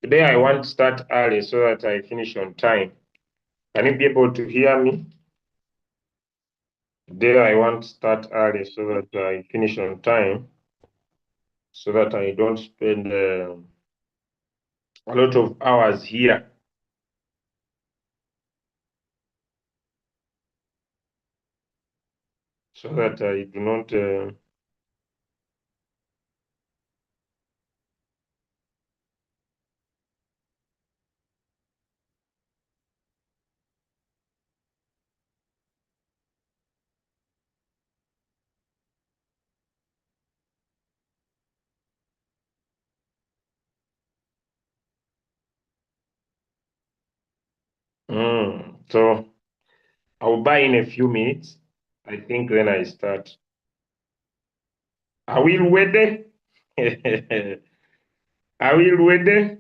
Today I want to start early so that I finish on time. Can you be able to hear me? Today I want to start early so that I finish on time, so that I don't spend a lot of hours here. So that I do not. So I'll buy in a few minutes. I think then I start. Are we ready? Are we ready?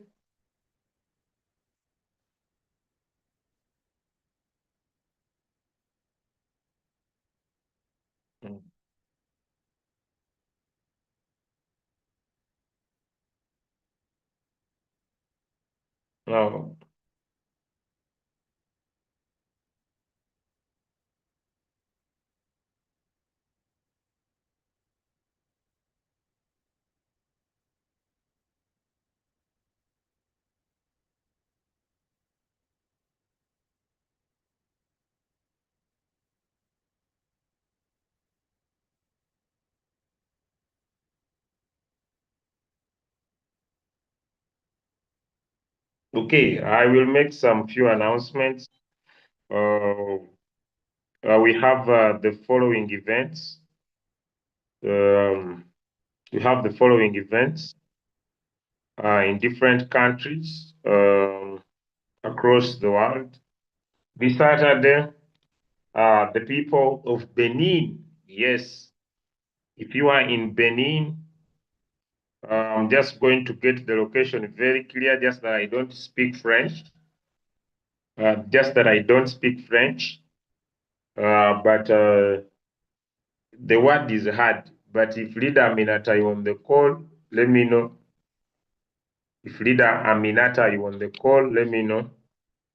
Mm. No. Okay, I will make some few announcements. Uh, we have the following events. Um, we have the following events in different countries across the world. This Saturday, the people of Benin, yes, if you are in Benin, I'm just going to get the location very clear, just that I don't speak French. Just that I don't speak French. But the word is hard. But if Leader Aminata you on the call, let me know. If Leader Aminata you on the call, let me know.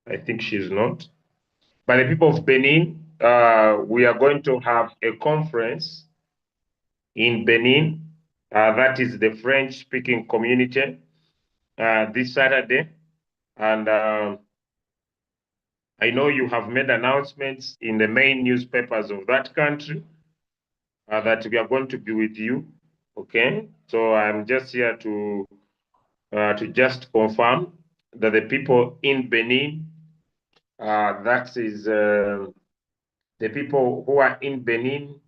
I think she's not. By the people of Benin, we are going to have a conference in Benin. That is the French-speaking community this Saturday. And I know you have made announcements in the main newspapers of that country that we are going to be with you. Okay, so I'm just here to just confirm that the people in Benin, that is the people who are in Benin,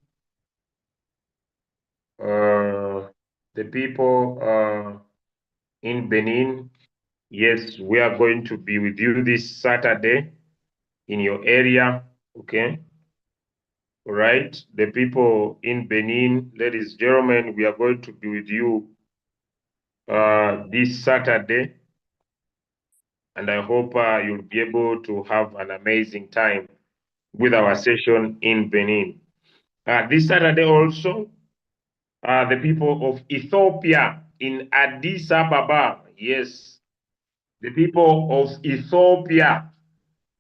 the people in Benin, yes, we are going to be with you this Saturday in your area. Okay, all right. The people in Benin, ladies and gentlemen, we are going to be with you this Saturday, and I hope you'll be able to have an amazing time with our session in Benin. This Saturday also, the people of Ethiopia in Addis Ababa, yes, the people of Ethiopia,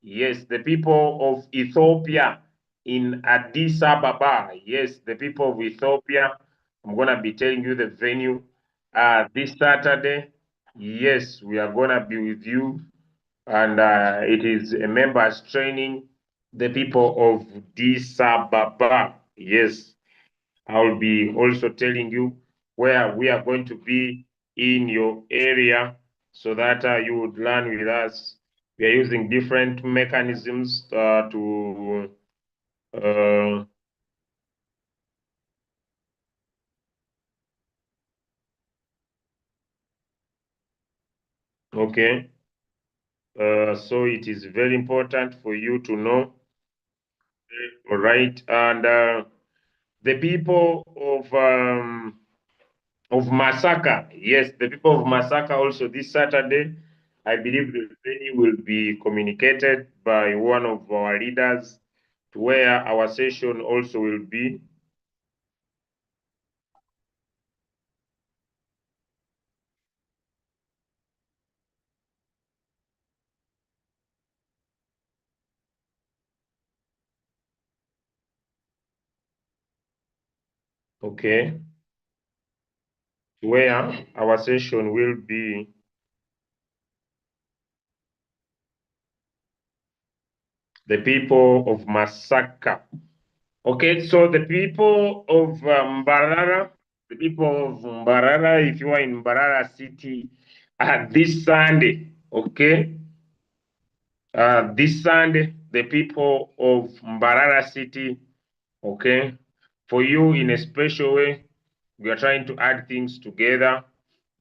yes, the people of Ethiopia in Addis Ababa, yes, the people of Ethiopia. I'm going to be telling you the venue this Saturday. Yes, we are going to be with you, and it is a members training. The people of Addis Ababa, yes, I'll be also telling you where we are going to be in your area so that you would learn with us. We are using different mechanisms to uh, okay. So it is very important for you to know, all right? And the people of Masaka, yes, the people of Masaka also this Saturday, I believe the venue will be communicated by one of our leaders to where our session also will be. okay, where our session will be the people of Masaka. Okay, so the people of Mbarara, the people of Mbarara, if you are in Mbarara City, this Sunday, okay, this Sunday, the people of Mbarara City, okay, for you in a special way, we are trying to add things together.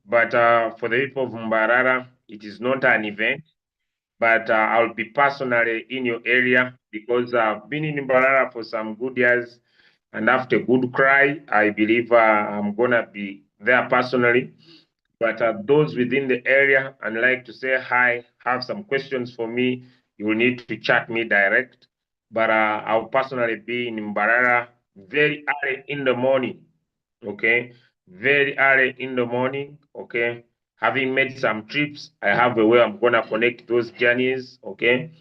But for the people of Mbarara, it is not an event, but I'll be personally in your area because I've been in Mbarara for some good years. And after Good Cry, I believe I'm going to be there personally. But those within the area and like to say hi, have some questions for me, you will need to chat me direct. But I'll personally be in Mbarara very early in the morning. Okay, very early in the morning. Okay, having made some trips, I have a way I'm gonna connect those journeys. Okay,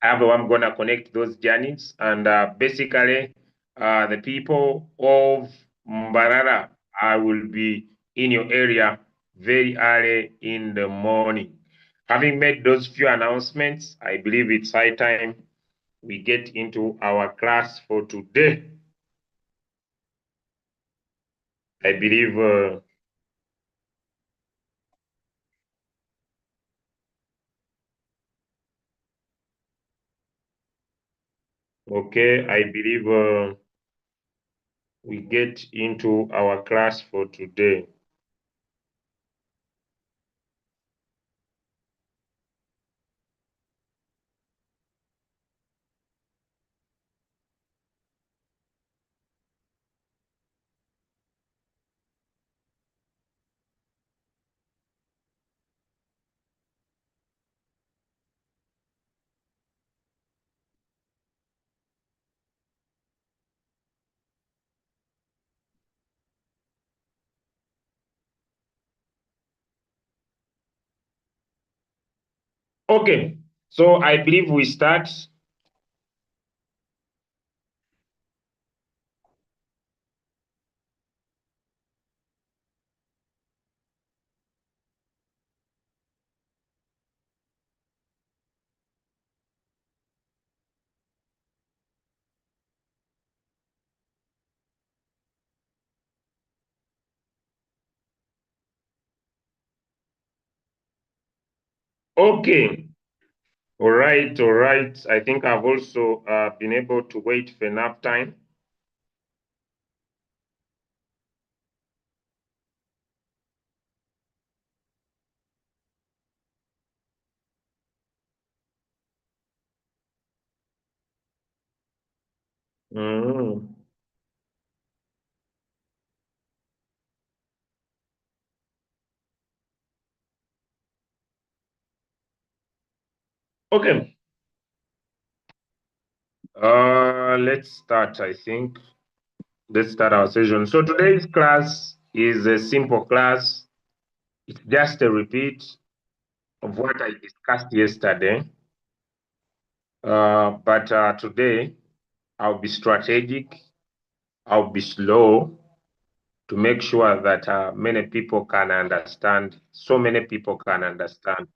I have a way I'm gonna connect those journeys, and basically, the people of Mbarara, I will be in your area very early in the morning. Having made those few announcements, I believe it's high time we get into our class for today. I believe, okay, I believe we get into our class for today. Okay, so I believe we start. Okay, all right, all right. I think I've also been able to wait for enough time. Mm. Okay, let's start, I think. Let's start our session. So today's class is a simple class. It's just a repeat of what I discussed yesterday. But today, I'll be strategic, I'll be slow to make sure that many people can understand, so many people can understand.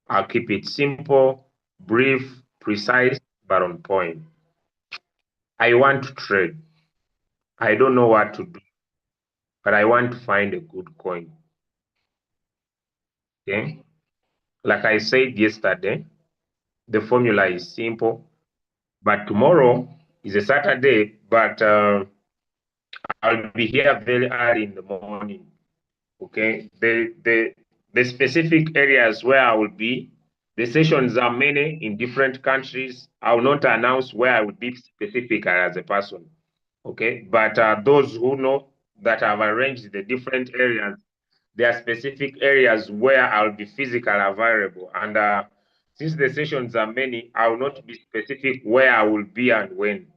I'll keep it simple, brief, precise, but on point. I want to trade. I don't know what to do, but I want to find a good coin. Okay? Like I said yesterday, the formula is simple, but tomorrow is a Saturday, but I'll be here very early in the morning. Okay, the specific areas where I will be, the sessions are many in different countries. I will not announce where I will be specific as a person. Okay, but those who know that I've arranged the different areas, there are specific areas where I'll be physically available. And since the sessions are many, I will not be specific where I will be and when.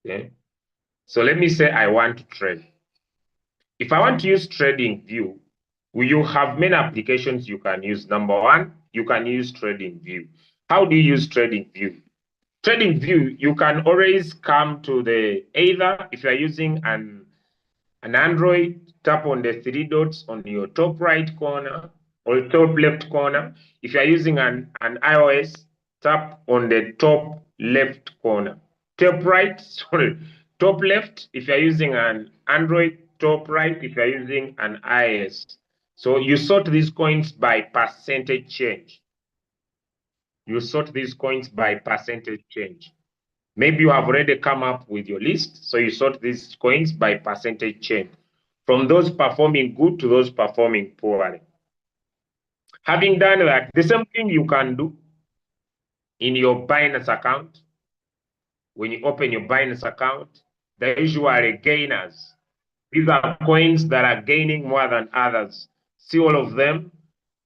Okay, so let me say I want to trade. If I want to use Trading View, you have many applications you can use. Number one, you can use Trading View. How do you use Trading View? Trading View, you can always come to the either if you're using an An Android, tap on the three dots on your top right corner or top left corner. If you are using an iOS, tap on the top left corner. Top right, sorry, top left if you are using an Android, top right if you are using an iOS. So you sort these coins by percentage change. You sort these coins by percentage change. Maybe you have already come up with your list, so you sort these coins by percentage change, from those performing good to those performing poorly. Having done that, the same thing you can do in your Binance account. When you open your Binance account, they're usually gainers. These are coins that are gaining more than others. See all of them,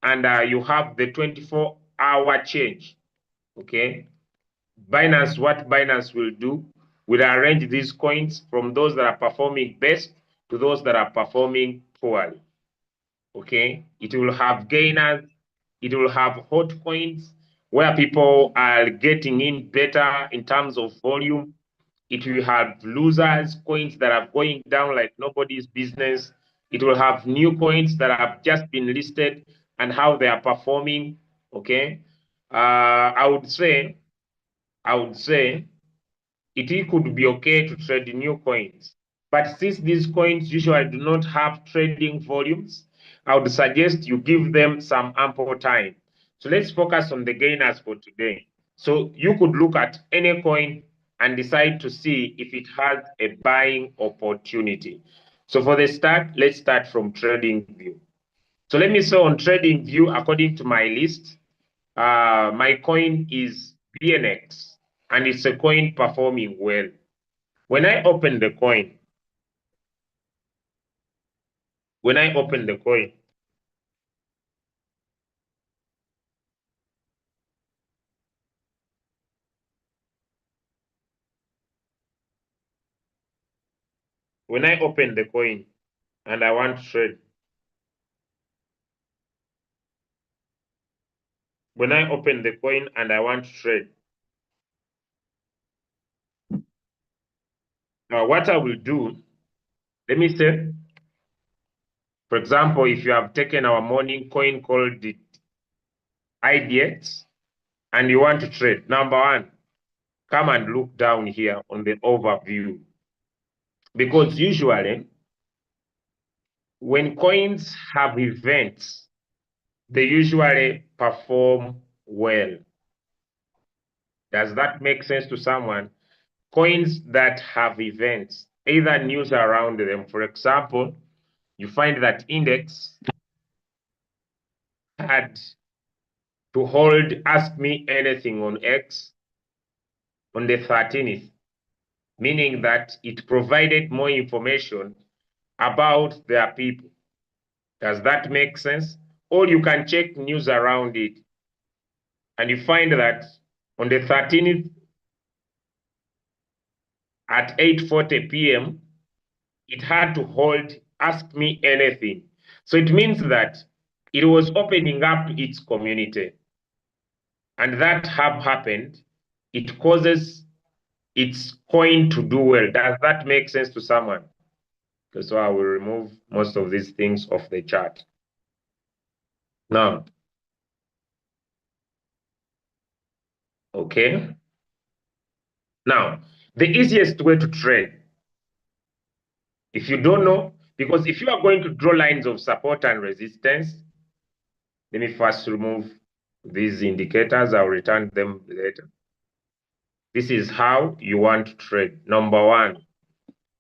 and you have the 24-hour change, okay? what Binance will do, will arrange these coins from those that are performing best to those that are performing poorly. Okay, it will have gainers, it will have hot coins where people are getting in better in terms of volume. It will have losers, coins that are going down like nobody's business. It will have new coins that have just been listed and how they are performing. Okay, I would say it could be okay to trade new coins. But since these coins usually do not have trading volumes, I would suggest you give them some ample time. So let's focus on the gainers for today. So you could look at any coin and decide to see if it has a buying opportunity. So for the start, let's start from TradingView. So let me say on TradingView, according to my list, my coin is BNX, and it's a coin performing well. When I open the coin, when I open the coin, when I open the coin and I want to trade, when I open the coin and I want to trade, what I will do, let me say, for example, if you have taken our morning coin called the IDX and you want to trade, number one, come and look down here on the overview. Because usually, when coins have events, they usually perform well. Does that make sense to someone? Coins that have events, either news around them. For example, you find that index had to hold Ask Me Anything on X on the 13th, meaning that it provided more information about their people. Does that make sense? Or you can check news around it and you find that on the 13th at 8:40 p.m., it had to hold Ask Me Anything. So it means that it was opening up its community. And that have happened, it causes its coin to do well. Does that make sense to someone? So I will remove most of these things off the chart. Now, okay. Now, the easiest way to trade, if you don't know, because if you are going to draw lines of support and resistance, let me first remove these indicators. I'll return them later. This is how you want to trade. Number one,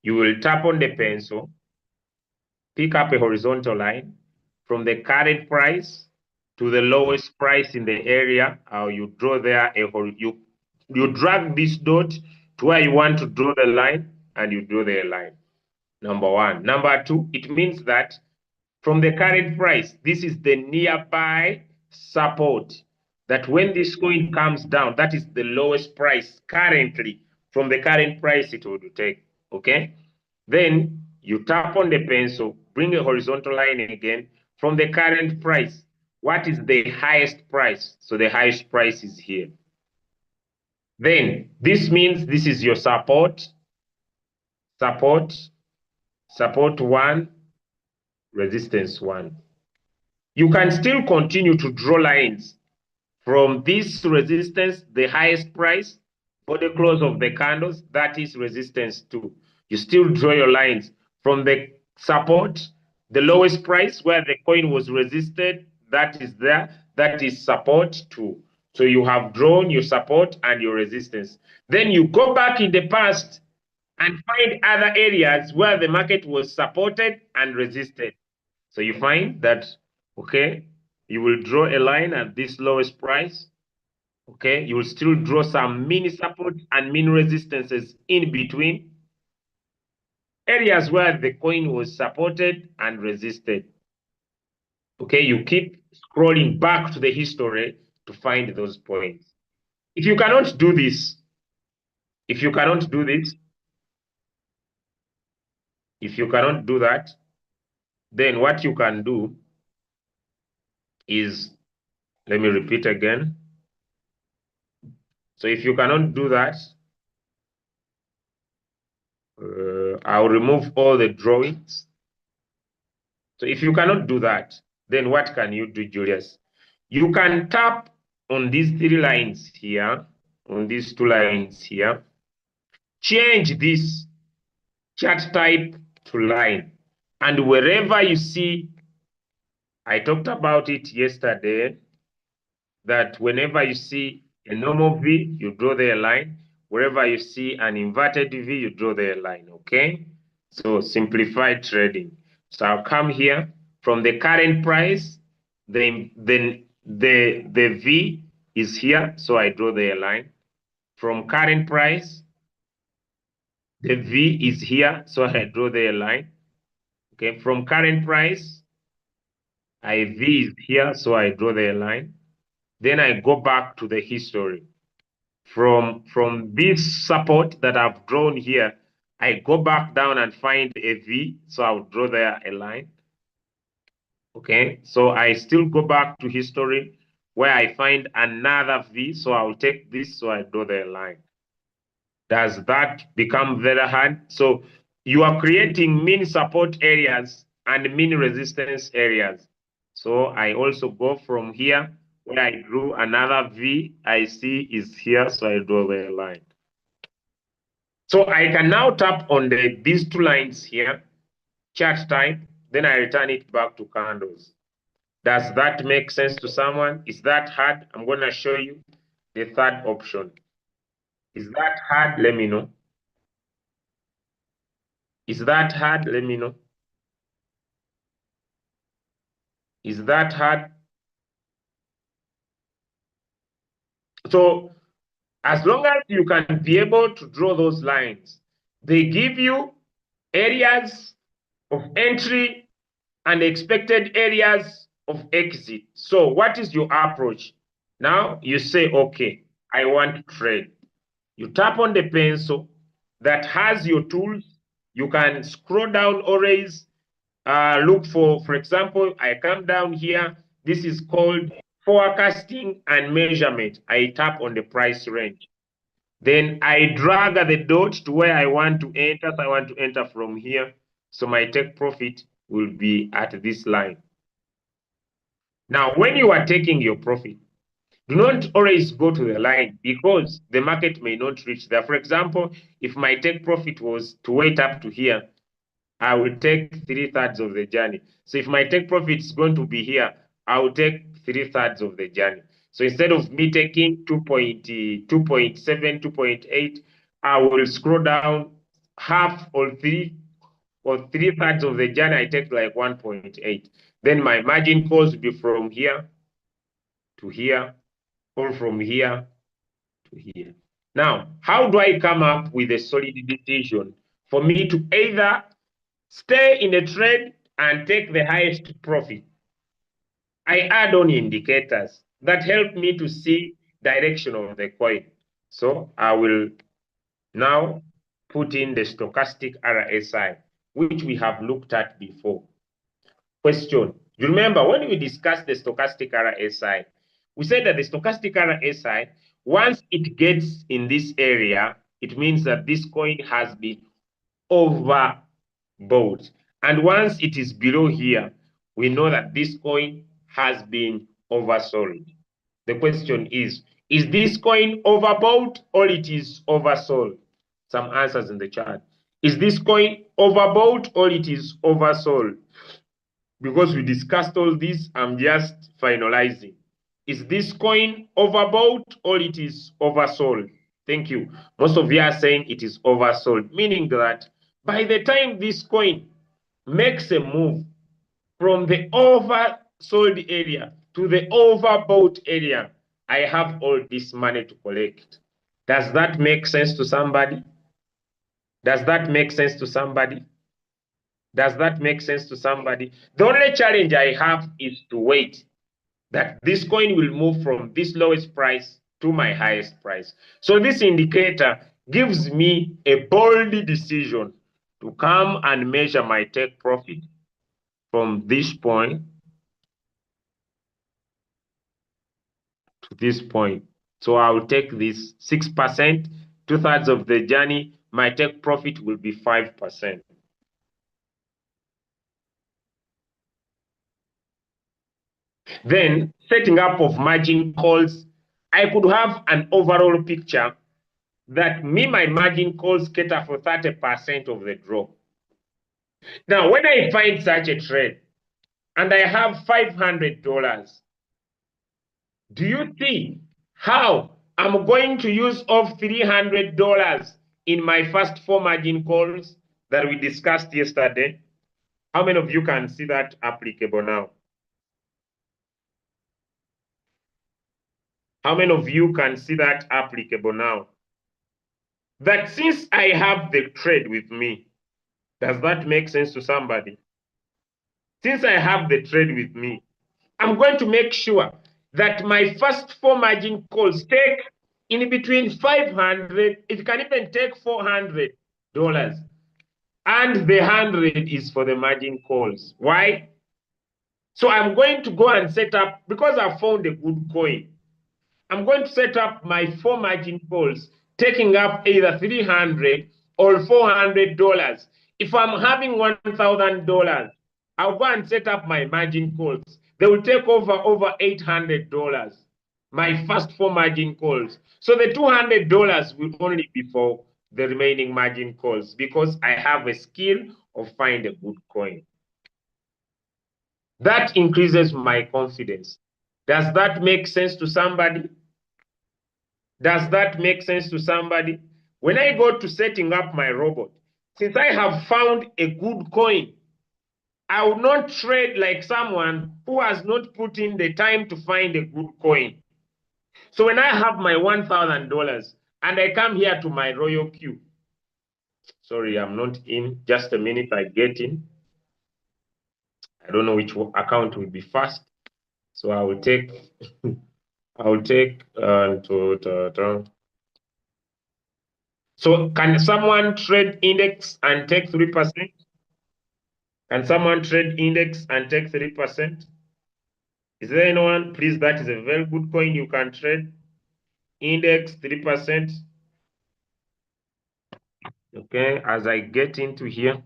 you will tap on the pencil, pick up a horizontal line from the current price to the lowest price in the area. You draw there you drag this dot to where you want to draw the line, and you draw the line. Number one. Number two, it means that from the current price, this is the nearby support. That when this coin comes down, that is the lowest price currently. From the current price it would take. Okay. Then you tap on the pencil, bring a horizontal line again from the current price. What is the highest price? So the highest price is here. Then this means this is your support, support 1, resistance 1. You can still continue to draw lines from this resistance, the highest price, for the close of the candles, that is resistance 2. You still draw your lines from the support, the lowest price where the coin was resisted, that is there, that is support 2. So you have drawn your support and your resistance. Then you go back in the past and find other areas where the market was supported and resisted. So you find that, okay, you will draw a line at this lowest price. Okay, you will still draw some mini support and mini resistances in between areas where the coin was supported and resisted. Okay, you keep scrolling back to the history to find those points. If you cannot do this, if you cannot do this, if you cannot do that, then what you can do is, let me repeat again. So if you cannot do that, I'll remove all the drawings. So if you cannot do that, then what can you do, Julius? You can tap on these 3 lines here, on these 2 lines here, change this chart type to line. And wherever you see, I talked about it yesterday, that whenever you see a normal V, you draw there a line. Wherever you see an inverted V, you draw there a line, okay? So simplified trading. So I'll come here from the current price, then the V is here, so I draw there a line. From current price, the V is here, so I draw there a line. Okay, from current price, V is here, so I draw there a line. Then I go back to the history. From this support that I've drawn here, I go back down and find a V, so I'll draw there a line. Okay, so I still go back to history where I find another V, so I'll take this, so I draw there a line. Does that become very hard? So you are creating mini support areas and mini resistance areas. So I also go from here where I drew another V, I see is here, so I draw a line. So I can now tap on these 2 lines here, chart type, then I return it back to candles. Does that make sense to someone? Is that hard? I'm going to show you the 3rd option. Is that hard? Let me know. Is that hard? Let me know. Is that hard? So as long as you can be able to draw those lines, they give you areas of entry and expected areas of exit. So what is your approach? Now you say, okay, I want to trade. You tap on the pencil that has your tools. You can scroll down always, look for example, I come down here. This is called forecasting and measurement. I tap on the price range. Then I drag the dot to where I want to enter. So I want to enter from here. So my take profit will be at this line. Now, when you are taking your profit, do not always go to the line because the market may not reach there. For example, if my take profit was to wait up to here, I will take 3/3 of the journey. So if my take profit is going to be here, I will take 3/3 of the journey. So instead of me taking 2.7, 2.8, I will scroll down half or 3/3 of the journey. I take like 1.8. Then my margin calls will be from here to here, or from here to here. Now, how do I come up with a solid decision for me to either stay in the trade and take the highest profit? I add on indicators that help me to see direction of the coin. So I will now put in the stochastic RSI, which we have looked at before. Question. You remember when we discussed the stochastic RSI, we said that the stochastic RSI, once it gets in this area, it means that this coin has been overbought bought. And once it is below here, we know that this coin has been oversold. The question is this coin overbought or it is oversold? Some answers in the chat. Is this coin overbought or it is oversold? Because we discussed all this, I'm just finalizing. Is this coin overbought or it is oversold? Thank you. Most of you are saying it is oversold, meaning that by the time this coin makes a move from the oversold area to the overbought area, I have all this money to collect. Does that make sense to somebody? Does that make sense to somebody? Does that make sense to somebody? The only challenge I have is to wait that this coin will move from this lowest price to my highest price. So this indicator gives me a bold decision to come and measure my take profit from this point to this point. So I'll take this 6%, 2/3 of the journey, my take profit will be 5%. Then setting up of margin calls, I could have an overall picture that my margin calls cater for 30% of the draw. Now, when I find such a trade and I have $500, do you see how I'm going to use off $300 in my first 4 margin calls that we discussed yesterday? How many of you can see that applicable now? How many of you can see that applicable now? That since I have the trade with me, does that make sense to somebody? Since I have the trade with me, I'm going to make sure that my first 4 margin calls take in between 500, it can even take $400. And the 100 is for the margin calls. Why? So I'm going to go and set up, because I found a good coin, I'm going to set up my 4 margin calls, taking up either $300 or $400. If I'm having $1,000, I'll go and set up my margin calls. They will take over $800, my first 4 margin calls. So the $200 will only be for the remaining margin calls because I have a skill of find a good coin. That increases my confidence. Does that make sense to somebody? Does that make sense to somebody? When I go to setting up my robot, since I have found a good coin, I will not trade like someone who has not put in the time to find a good coin. So when I have my $1,000 and I come here to my royal queue, sorry, I'm not in. Just a minute, I get in. I don't know which account will be first. So I will take, I will take, so can someone trade index and take 3%? Can someone trade index and take 3%? Is there anyone? Please, that is a very good coin you can trade. Index 3%. Okay, as I get into here.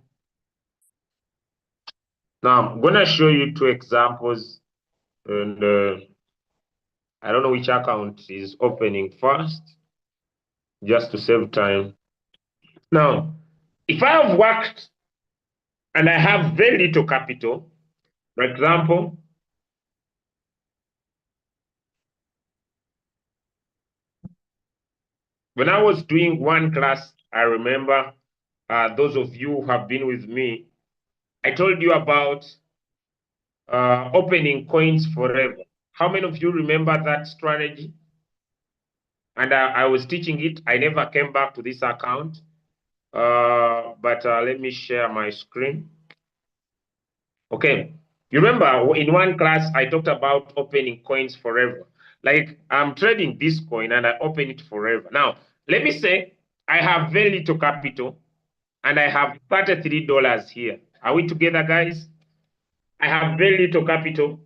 Now, I'm going to show you 2 examples. And I don't know which account is opening first, just to save time. Now, if I have worked and I have very little capital, for example, when I was doing one class, I remember those of you who have been with me, I told you about opening coins forever. How many of you remember that strategy? And I was teaching it. I never came back to this account. But let me share my screen. Okay. You remember in one class, I talked about opening coins forever. Like I'm trading this coin and I open it forever. Now, let me say I have very little capital and I have $33 here. Are we together, guys? I have very little capital.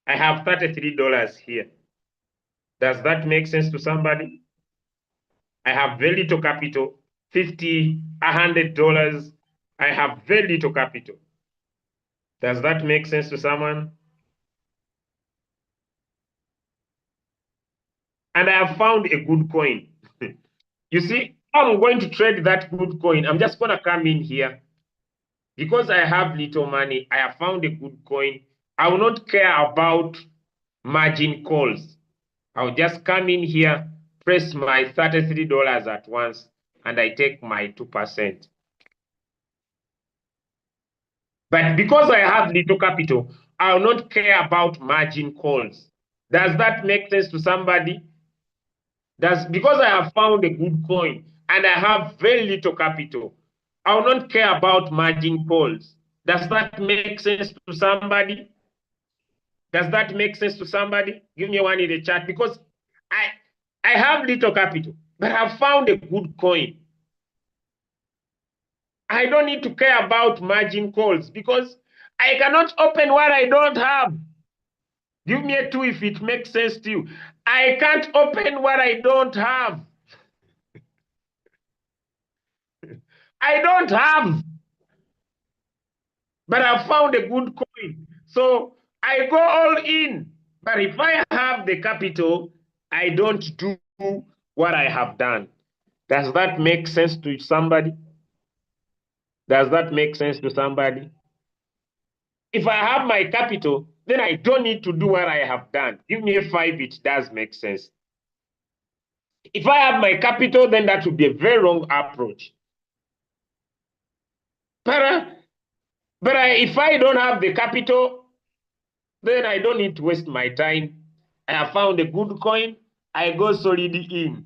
I have $33 here. Does that make sense to somebody? I have very little capital, $50, $100. I have very little capital. Does that make sense to someone? And I have found a good coin. You see, I'm going to trade that good coin. I'm just going to come in here. Because I have little money, I have found a good coin. I will not care about margin calls. I'll just come in here, press my $33 at once, and I take my 2%. But because I have little capital, I'll not care about margin calls. Does that make sense to somebody? Because I have found a good coin and I have very little capital, I will not care about margin calls. Does that make sense to somebody? Does that make sense to somebody? Give me one in the chat because I I have little capital, but I've found a good coin. I don't need to care about margin calls because I cannot open what I don't have. Give me a two if it makes sense to you. I can't open what I don't have. I don't have, but I found a good coin. So I go all in. But if I have the capital, I don't do what I have done. Does that make sense to somebody? Does that make sense to somebody? If I have my capital, then I don't need to do what I have done. Give me a five, it does make sense. If I have my capital, then that would be a very wrong approach. But if I don't have the capital, then I don't need to waste my time. I have found a good coin, I go solidly in.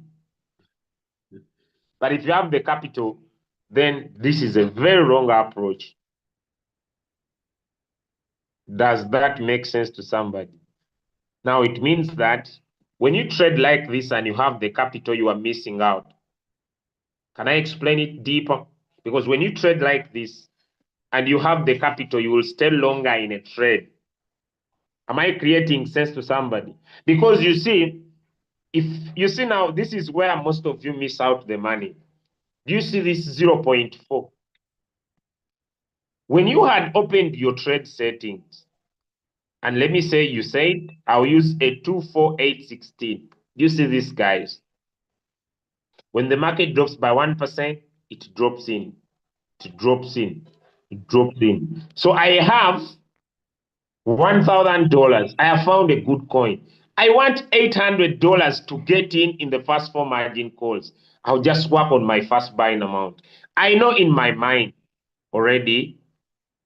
But if you have the capital, then this is a very wrong approach. Does that make sense to somebody? Now, it means that when you trade like this and you have the capital, you are missing out. Can I explain it deeper? Because when you trade like this and you have the capital, you will stay longer in a trade. Am I creating sense to somebody? Because you see, if you see now, this is where most of you miss out the money. Do you see this 0.4? When you had opened your trade settings, and let me say you said, I'll use a 24816. Do you see this, guys? When the market drops by 1%, it drops in, it drops in, it drops in. So I have $1,000. I have found a good coin. I want $800 to get in the first four margin calls. I'll just work on my first buying amount. I know in my mind already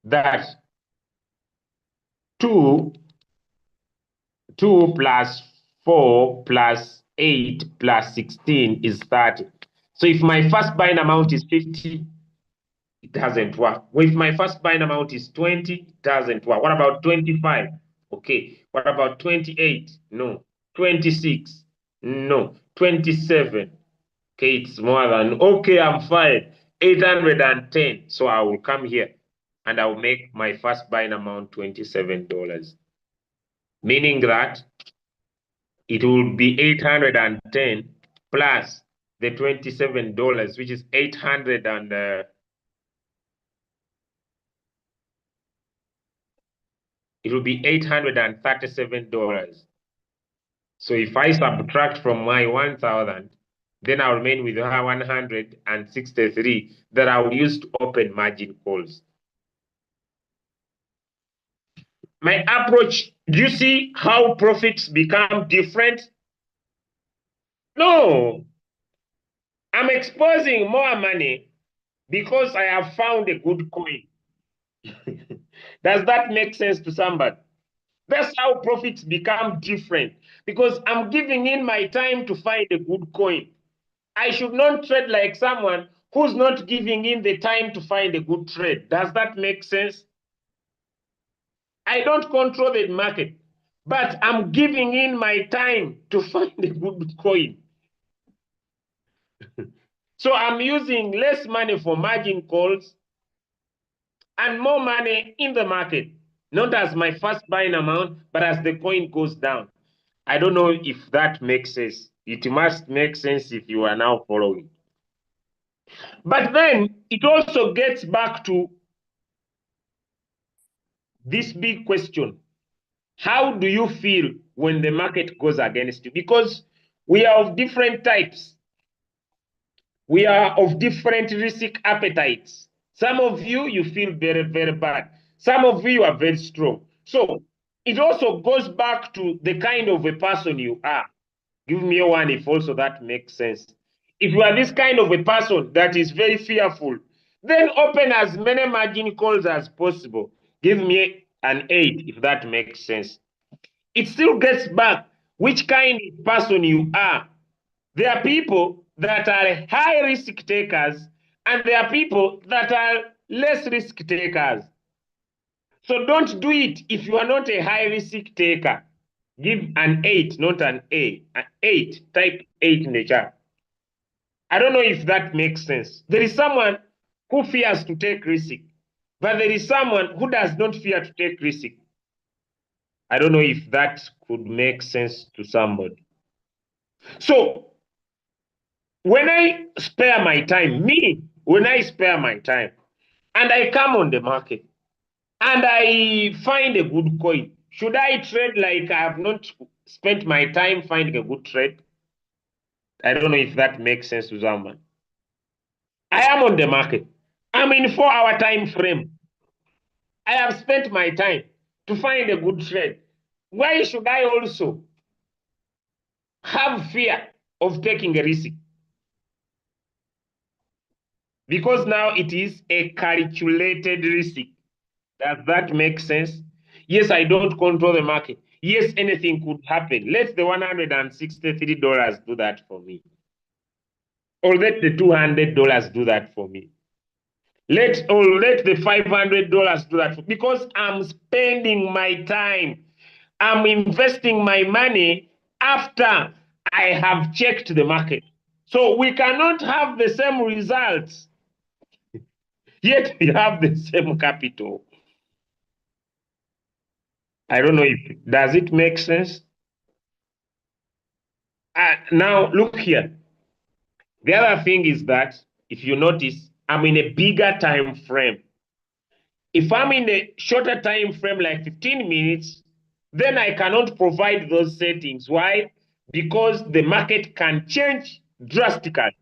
that 2 2 plus 4 plus 8 plus 16 is 30. So if my first buying amount is 50, it doesn't work. Well, if my first buying amount is 20, it doesn't work. What about 25? Okay. What about 28? No. 26? No. 27? Okay, it's more than, okay, I'm fine. 810. So I will come here and I will make my first buying amount $27. Meaning that it will be 810 plus the $27, which is 800 and it will be $837. So if I subtract from my 1,000, then I'll remain with 163 that I will use to open margin calls. My approach, do you see how profits become different? No, I'm exposing more money because I have found a good coin. Does that make sense to somebody? That's how profits become different because I'm giving in my time to find a good coin. I should not trade like someone who's not giving in the time to find a good trade. Does that make sense? I don't control the market, but I'm giving in my time to find a good coin. So I'm using less money for margin calls and more money in the market, not as my first buying amount, but as the coin goes down. I don't know if that makes sense. It must make sense if you are now following. But then it also gets back to this big question. How do you feel when the market goes against you? Because we are of different types. We are of different risk appetites. Some of you, you feel very, very bad. Some of you are very strong. So it also goes back to the kind of a person you are. Give me one if also that makes sense. If you are this kind of a person that is very fearful, then open as many margin calls as possible. Give me an 8 if that makes sense. It still gets back which kind of person you are. There are people that are high risk takers, and there are people that are less risk takers. So don't do it if you are not a high risk taker. Give an 8, not an A. An 8, type 8 in the chat. I don't know if that makes sense. There is someone who fears to take risk, but there is someone who does not fear to take risk. I don't know if that could make sense to somebody. So when I spare my time, when I spare my time and I come on the market and I find a good coin, should I trade like I have not spent my time finding a good trade? I don't know if that makes sense to someone. I am on the market. I'm in 4 hour time frame. I have spent my time to find a good trade. Why should I also have fear of taking a risk? Because now it is a calculated risk. Does that make sense? Yes, I don't control the market. Yes, anything could happen. Let the $163 do that for me. Or let the $200 do that for me. Let the $500 do that because I'm spending my time. I'm investing my money after I have checked the market. So we cannot have the same results, yet we have the same capital. I don't know if does it make sense? Now look here. The other thing is that if you notice, I'm in a bigger time frame. If I'm in a shorter time frame, like 15 minutes, then I cannot provide those settings. Why? Because the market can change drastically.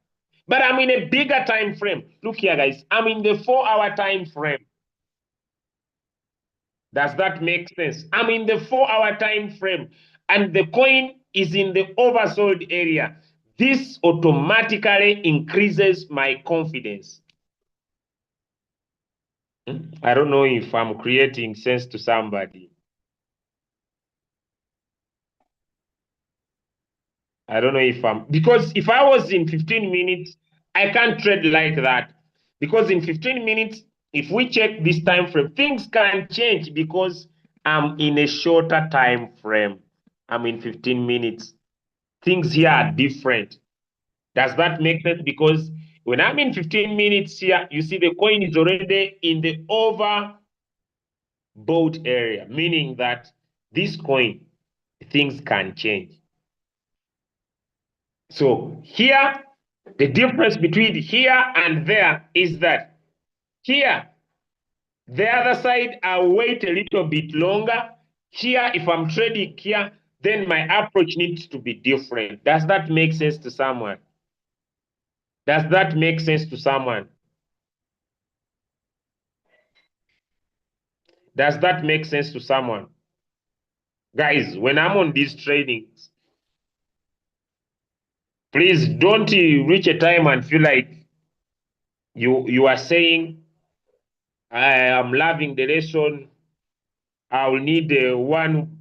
But I'm in a bigger time frame. Look here, guys. I'm in the 4 hour time frame. Does that make sense? I'm in the 4 hour time frame, and the coin is in the oversold area. This automatically increases my confidence. I don't know if I'm creating sense to somebody. I don't know if I'm, because if I was in 15 minutes, I can't trade like that. Because in 15 minutes, if we check this time frame, things can change because I'm in a shorter time frame. I'm in 15 minutes. Things here are different. Does that make sense? Because when I'm in 15 minutes here, you see the coin is already in the overbought area, meaning that this coin, things can change. So here, the difference between here and there is that here, the other side, I'll wait a little bit longer. Here, if I'm trading here, then my approach needs to be different. Does that make sense to someone? Does that make sense to someone? Does that make sense to someone? Guys, when I'm on these trainings, please don't reach a time and feel like you are saying, I am loving the lesson. I will need a one-on-one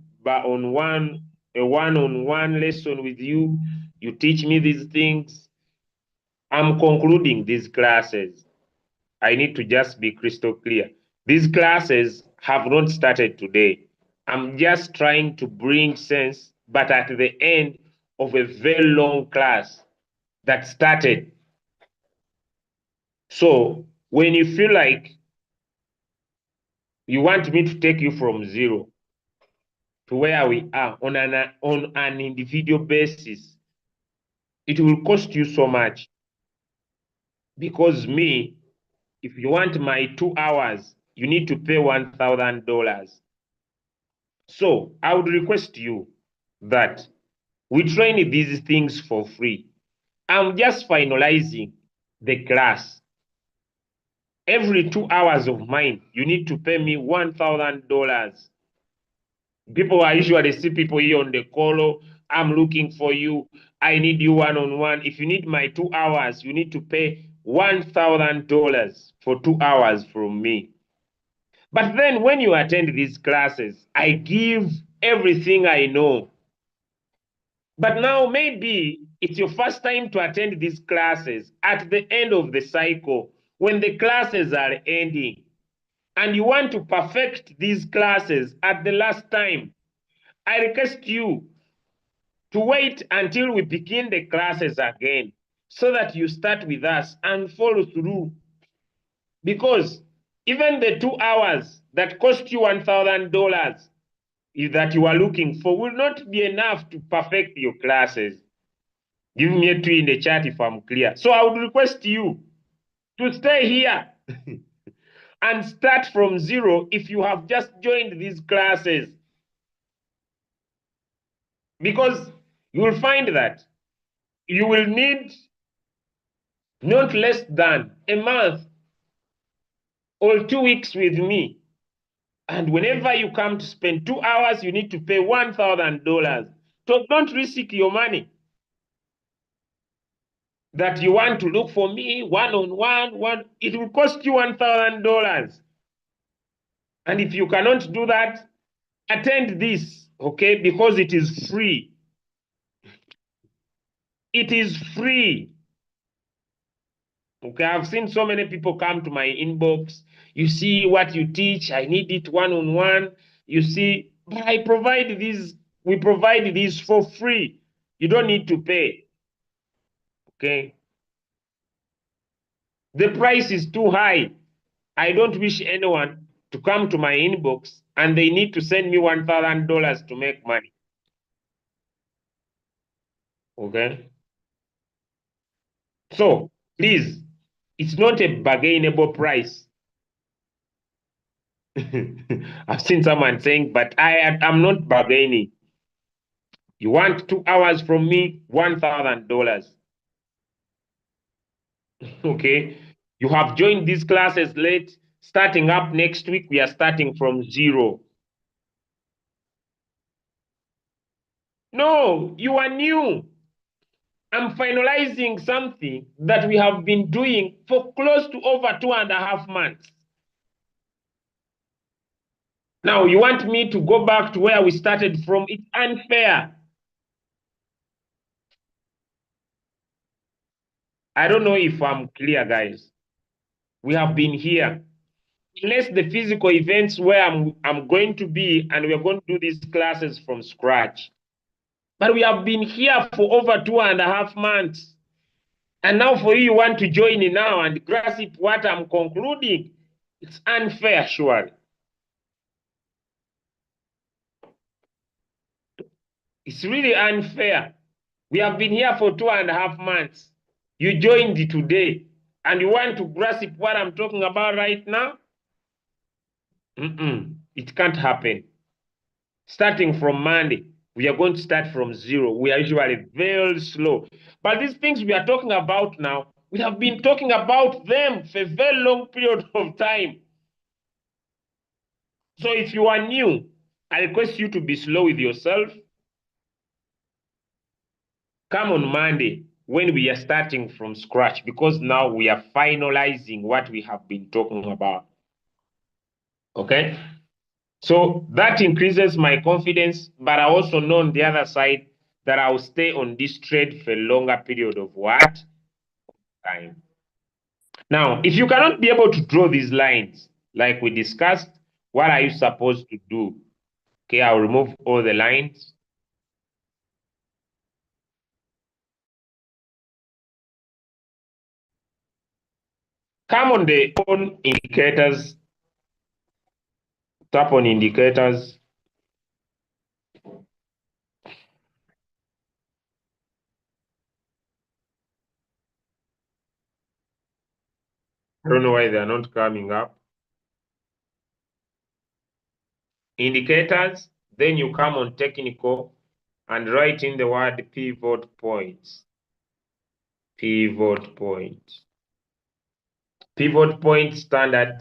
lesson with you. You teach me these things. I'm concluding these classes. I need to just be crystal clear. These classes have not started today. I'm just trying to bring sense, but at the end of a very long class that started. So when you feel like you want me to take you from zero to where we are on an individual basis, it will cost you so much. Because me, if you want my 2 hours, you need to pay $1,000. So I would request you that we train these things for free. I'm just finalizing the class. Every 2 hours of mine, you need to pay me $1,000. People, I usually see people here on the call. I'm looking for you. I need you one-on-one. If you need my 2 hours, you need to pay $1,000 for 2 hours from me. But then when you attend these classes, I give everything I know. But now maybe it's your first time to attend these classes at the end of the cycle when the classes are ending and you want to perfect these classes at the last time. I request you to wait until we begin the classes again so that you start with us and follow through. Because even the 2 hours that cost you $1,000 that you are looking for will not be enough to perfect your classes. Give me a 2 in the chat if I'm clear. So I would request you to stay here and start from zero if you have just joined these classes. Because you will find that you will need not less than a month or 2 weeks with me. And whenever you come to spend 2 hours, you need to pay $1,000. So don't risk your money that you want to look for me one. It will cost you $1,000. And if you cannot do that, attend this, okay? Because it is free. It is free. Okay, I've seen so many people come to my inbox. You see what you teach, I need it one-on-one. You see, but I provide these, we provide these for free. You don't need to pay. Okay. The price is too high. I don't wish anyone to come to my inbox and they need to send me $1,000 to make money. Okay. So please, it's not a bargainable price. I've seen someone saying, but I'm not bargaining. You want 2 hours from me, $1,000. Okay. You have joined these classes late. Starting up next week, we are starting from zero. No, you are new. I'm finalizing something that we have been doing for close to over 2.5 months. Now, you want me to go back to where we started from? It's unfair. I don't know if I'm clear, guys. We have been here. Unless the physical events where I'm going to be and we're going to do these classes from scratch. But we have been here for over 2.5 months. And now for you want to join in now and grasp what I'm concluding. It's unfair, surely. It's really unfair. We have been here for 2.5 months. You joined today and you want to grasp what I'm talking about right now? It can't happen. Starting from Monday, we are going to start from zero. We are usually very slow. But these things we are talking about now, we have been talking about them for a very long period of time. So if you are new, I request you to be slow with yourself. Come on Monday when we are starting from scratch, because now we are finalizing what we have been talking about. Okay? So that increases my confidence, but I also know on the other side that I will stay on this trade for a longer period of what? Time. Now, if you cannot be able to draw these lines, like we discussed, what are you supposed to do? Okay, I'll remove all the lines. Come on the on indicators. Tap on indicators. I don't know why they are not coming up. Indicators, then you come on technical and write in the word pivot points. Pivot point. Pivot point standard,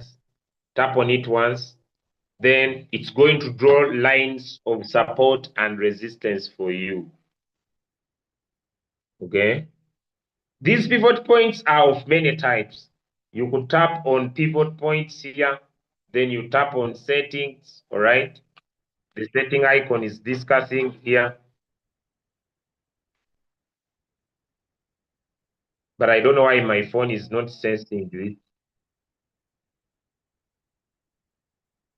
tap on it once, then it's going to draw lines of support and resistance for you. Okay? These pivot points are of many types. You could tap on pivot points here, then you tap on settings, all right? The setting icon is discussing here. But I don't know why my phone is not sensing this.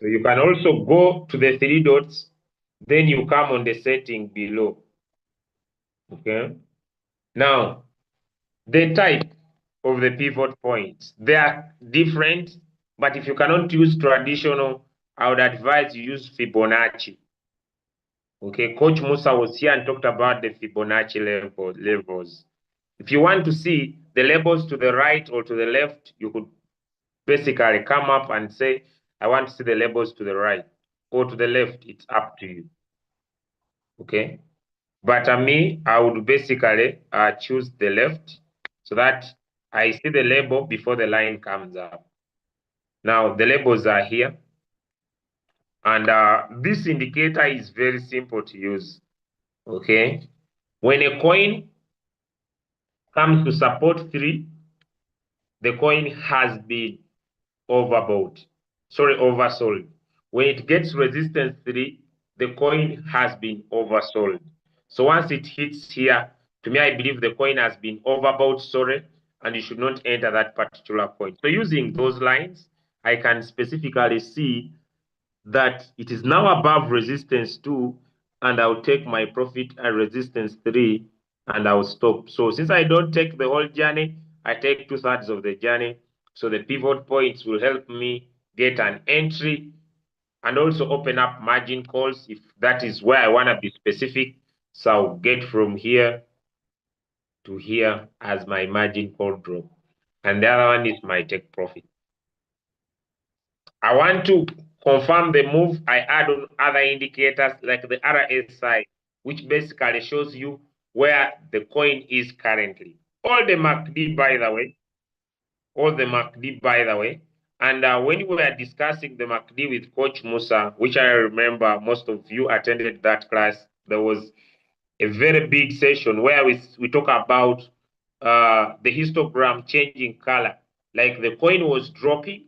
So you can also go to the three dots, then you come on the setting below. Okay. Now, the type of the pivot points, they are different, but if you cannot use traditional, I would advise you use Fibonacci. Okay, Coach Musa was here and talked about the Fibonacci levels. If you want to see the labels to the right or to the left, you could basically come up and say, I want to see the labels to the right or to the left. It's up to you. Okay. But me, I would basically choose the left so that I see the label before the line comes up. Now, the labels are here. And this indicator is very simple to use. Okay. When a coin comes to support 3, the coin has been overbought. Sorry, oversold. When it gets resistance 3, the coin has been oversold. So once it hits here, to me, I believe the coin has been overbought, sorry, and you should not enter that particular coin. So using those lines, I can specifically see that it is now above resistance 2, and I'll take my profit at resistance 3, and I'll stop. So since I don't take the whole journey, I take 2/3 of the journey. So the pivot points will help me get an entry and also open up margin calls if that is where I want to be specific. So I'll get from here to here as my margin call drop. And the other one is my take profit. I want to confirm the move. I add on other indicators like the RSI, which basically shows you where the coin is currently. All the MACD, by the way, all the MACD, by the way. And when we were discussing the MACD with Coach Musa, which I remember most of you attended that class, there was a very big session where we talk about the histogram changing color. Like the coin was dropping,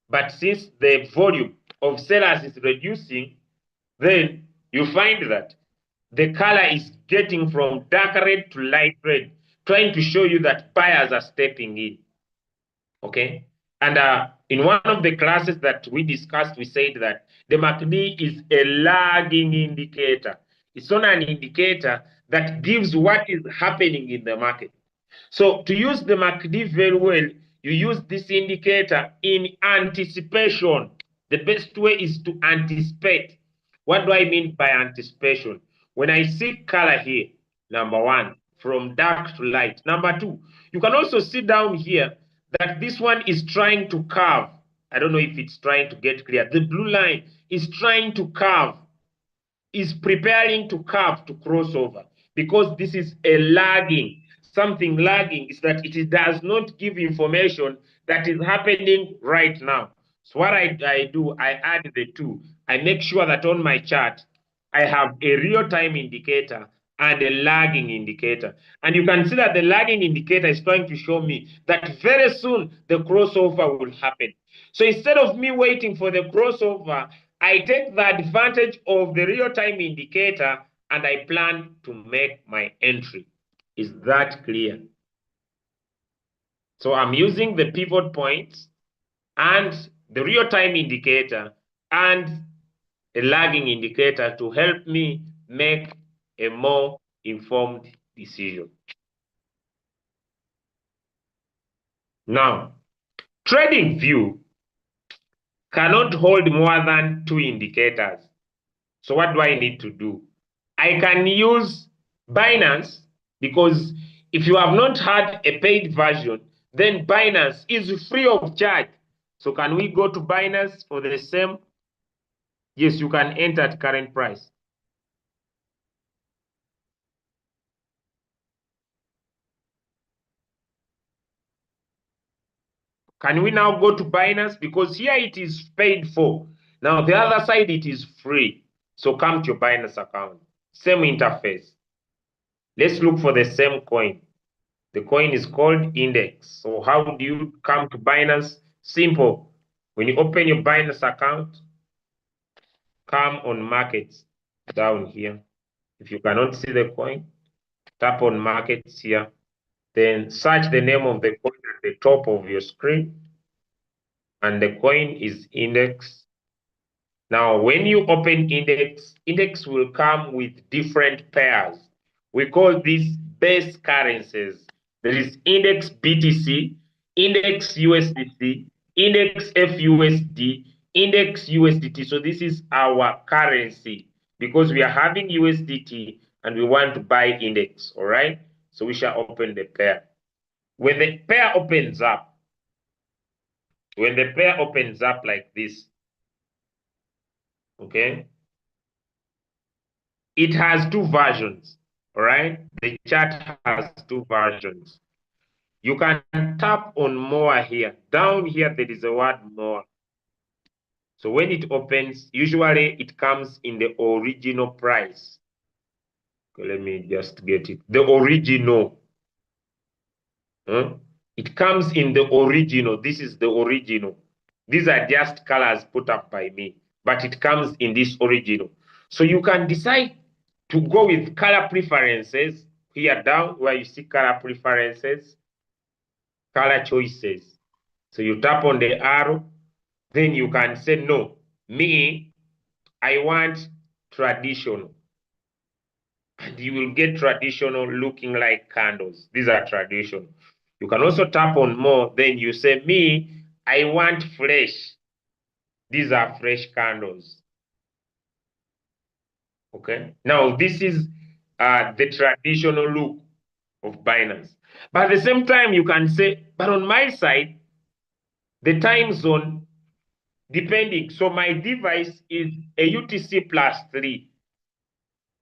but since the volume of sellers is reducing, then you find that the color is getting from dark red to light red, trying to show you that buyers are stepping in. Okay. And in one of the classes that we discussed, we said that the MACD is a lagging indicator. It's not an indicator that gives what is happening in the market. So to use the MACD very well, you use this indicator in anticipation. The best way is to anticipate. What do I mean by anticipation? When I see color here, number one, from dark to light. Number two, you can also see down here that this one is trying to curve. I don't know if it's trying to get clear. The blue line is trying to curve, is preparing to curve to crossover because this is a lagging. Something lagging is that it does not give information that is happening right now. So what I do, I add the two. I make sure that on my chart, I have a real-time indicator and a lagging indicator. And you can see that the lagging indicator is trying to show me that very soon the crossover will happen. So instead of me waiting for the crossover, I take the advantage of the real-time indicator and I plan to make my entry. Is that clear? So I'm using the pivot points and the real-time indicator and a lagging indicator to help me make a more informed decision. Now, trading view cannot hold more than 2 indicators. So what do I need to do? I can use Binance because if you have not had a paid version, then Binance is free of charge. So can we go to Binance for the same? Yes, you can enter at current price. Can we now go to Binance? Because here it is paid for. Now the other side, it is free. So come to your Binance account. Same interface. Let's look for the same coin. The coin is called index. So how do you come to Binance? Simple. When you open your Binance account, come on markets down here. If you cannot see the coin, tap on markets here. Then search the name of the coin at the top of your screen. And the coin is index. Now, when you open index, index will come with different pairs. We call these base currencies. There is index BTC, index USDC, index FUSD, index USDT. So this is our currency because we are having USDT and we want to buy index, all right? So we shall open the pair. When the pair opens up, like this, okay, it has two versions, all right? The chart has two versions. You can tap on more here. Down here, there is a word more. So when it opens, usually it comes in the original price. Okay, let me just get it. The original. Huh? It comes in the original. This is the original. These are just colors put up by me, but it comes in this original. So you can decide to go with color preferences here down where you see color preferences, color choices. So you tap on the arrow, then you can say, no, me, I want traditional. And you will get traditional looking like candles. These are traditional. You can also tap on more, then you say, me, I want fresh. These are fresh candles. Okay. Now, this is the traditional look of Binance. But at the same time, you can say, but on my side, the time zone, depending. So my device is a UTC plus 3.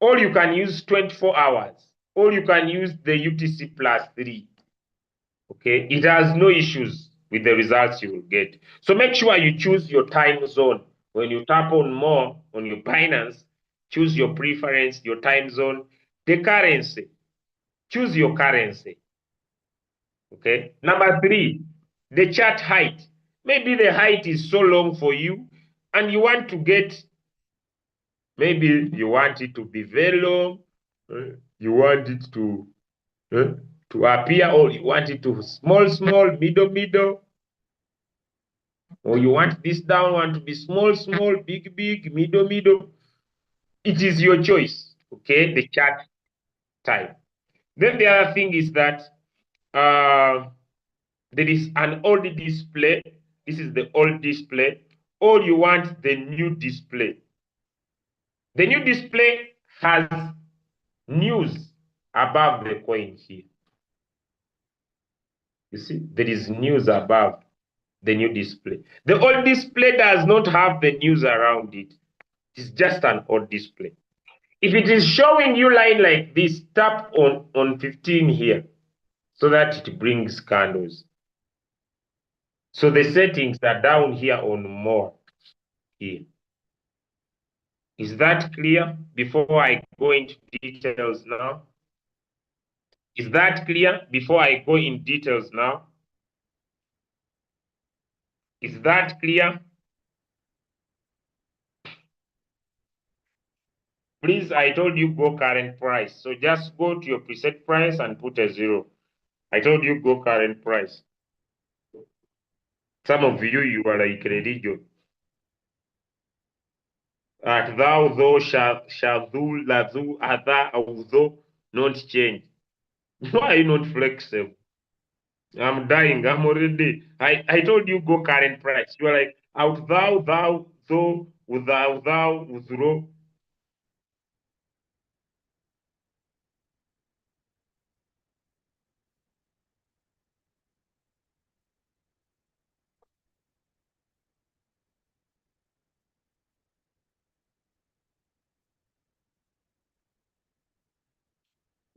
Or you can use 24 hours. Or you can use the UTC plus 3. Okay. It has no issues with the results you will get. So make sure you choose your time zone. When you tap on more on your Binance, choose your preference, your time zone, the currency. Choose your currency. Okay. Number 3, the chart height. Maybe the height is so long for you and you want to get, maybe you want it to be very long, you want it to appear, or you want it to small, middle, or you want this down one to be small, big, middle. It is your choice, okay, the chart type. Then the other thing is that there is an old display. This is the old display. Or you want the new display. The new display has news above the coin here. You see, there is news above the new display. The old display does not have the news around it. It's just an old display. If it is showing you line like this, tap on 15 here so that it brings candles. So the settings are down here on more here. Is that clear before I go into details now? Is that clear before I go in details now? Is that clear? Please, I told you go current price. So just go to your preset price and put a 0. I told you go current price. Some of you, you are like religion. At thou, thou, shall thou, la, thou, other, or thou, not change. Why are you not flexible? I'm dying. I'm already. I told you go current price. You are like out thou, thou, without thou, withdraw.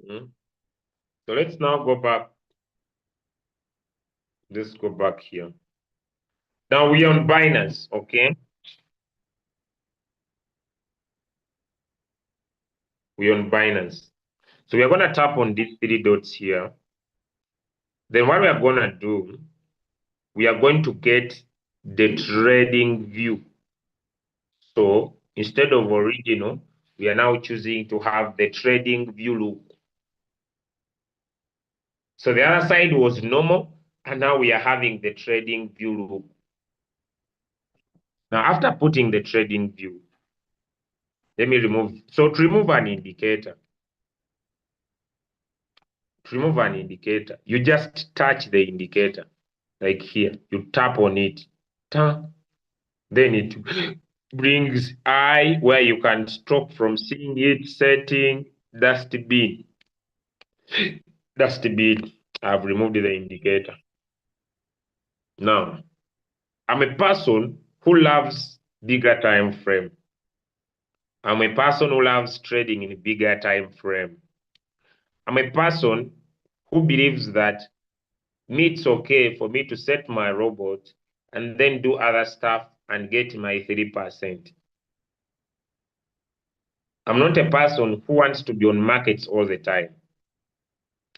Mm. So let's now go back. Let's go back here. Now we're on Binance, okay? We're on Binance. So we're gonna tap on these three dots here. Then what we are gonna do, we are going to get the trading view. So instead of original, we are now choosing to have the trading view look. So the other side was normal, and now we are having the trading view look. Now, after putting the trading view, let me remove. So to remove an indicator, you just touch the indicator, like here. You tap on it. Then it brings I where you can stop from seeing it, setting, dustbin. Dustbin. I've removed the indicator. Now, I'm a person who loves bigger time frame. I'm a person who loves trading in a bigger time frame. I'm a person who believes that it's okay for me to set my robot and then do other stuff and get my 3%. I'm not a person who wants to be on markets all the time.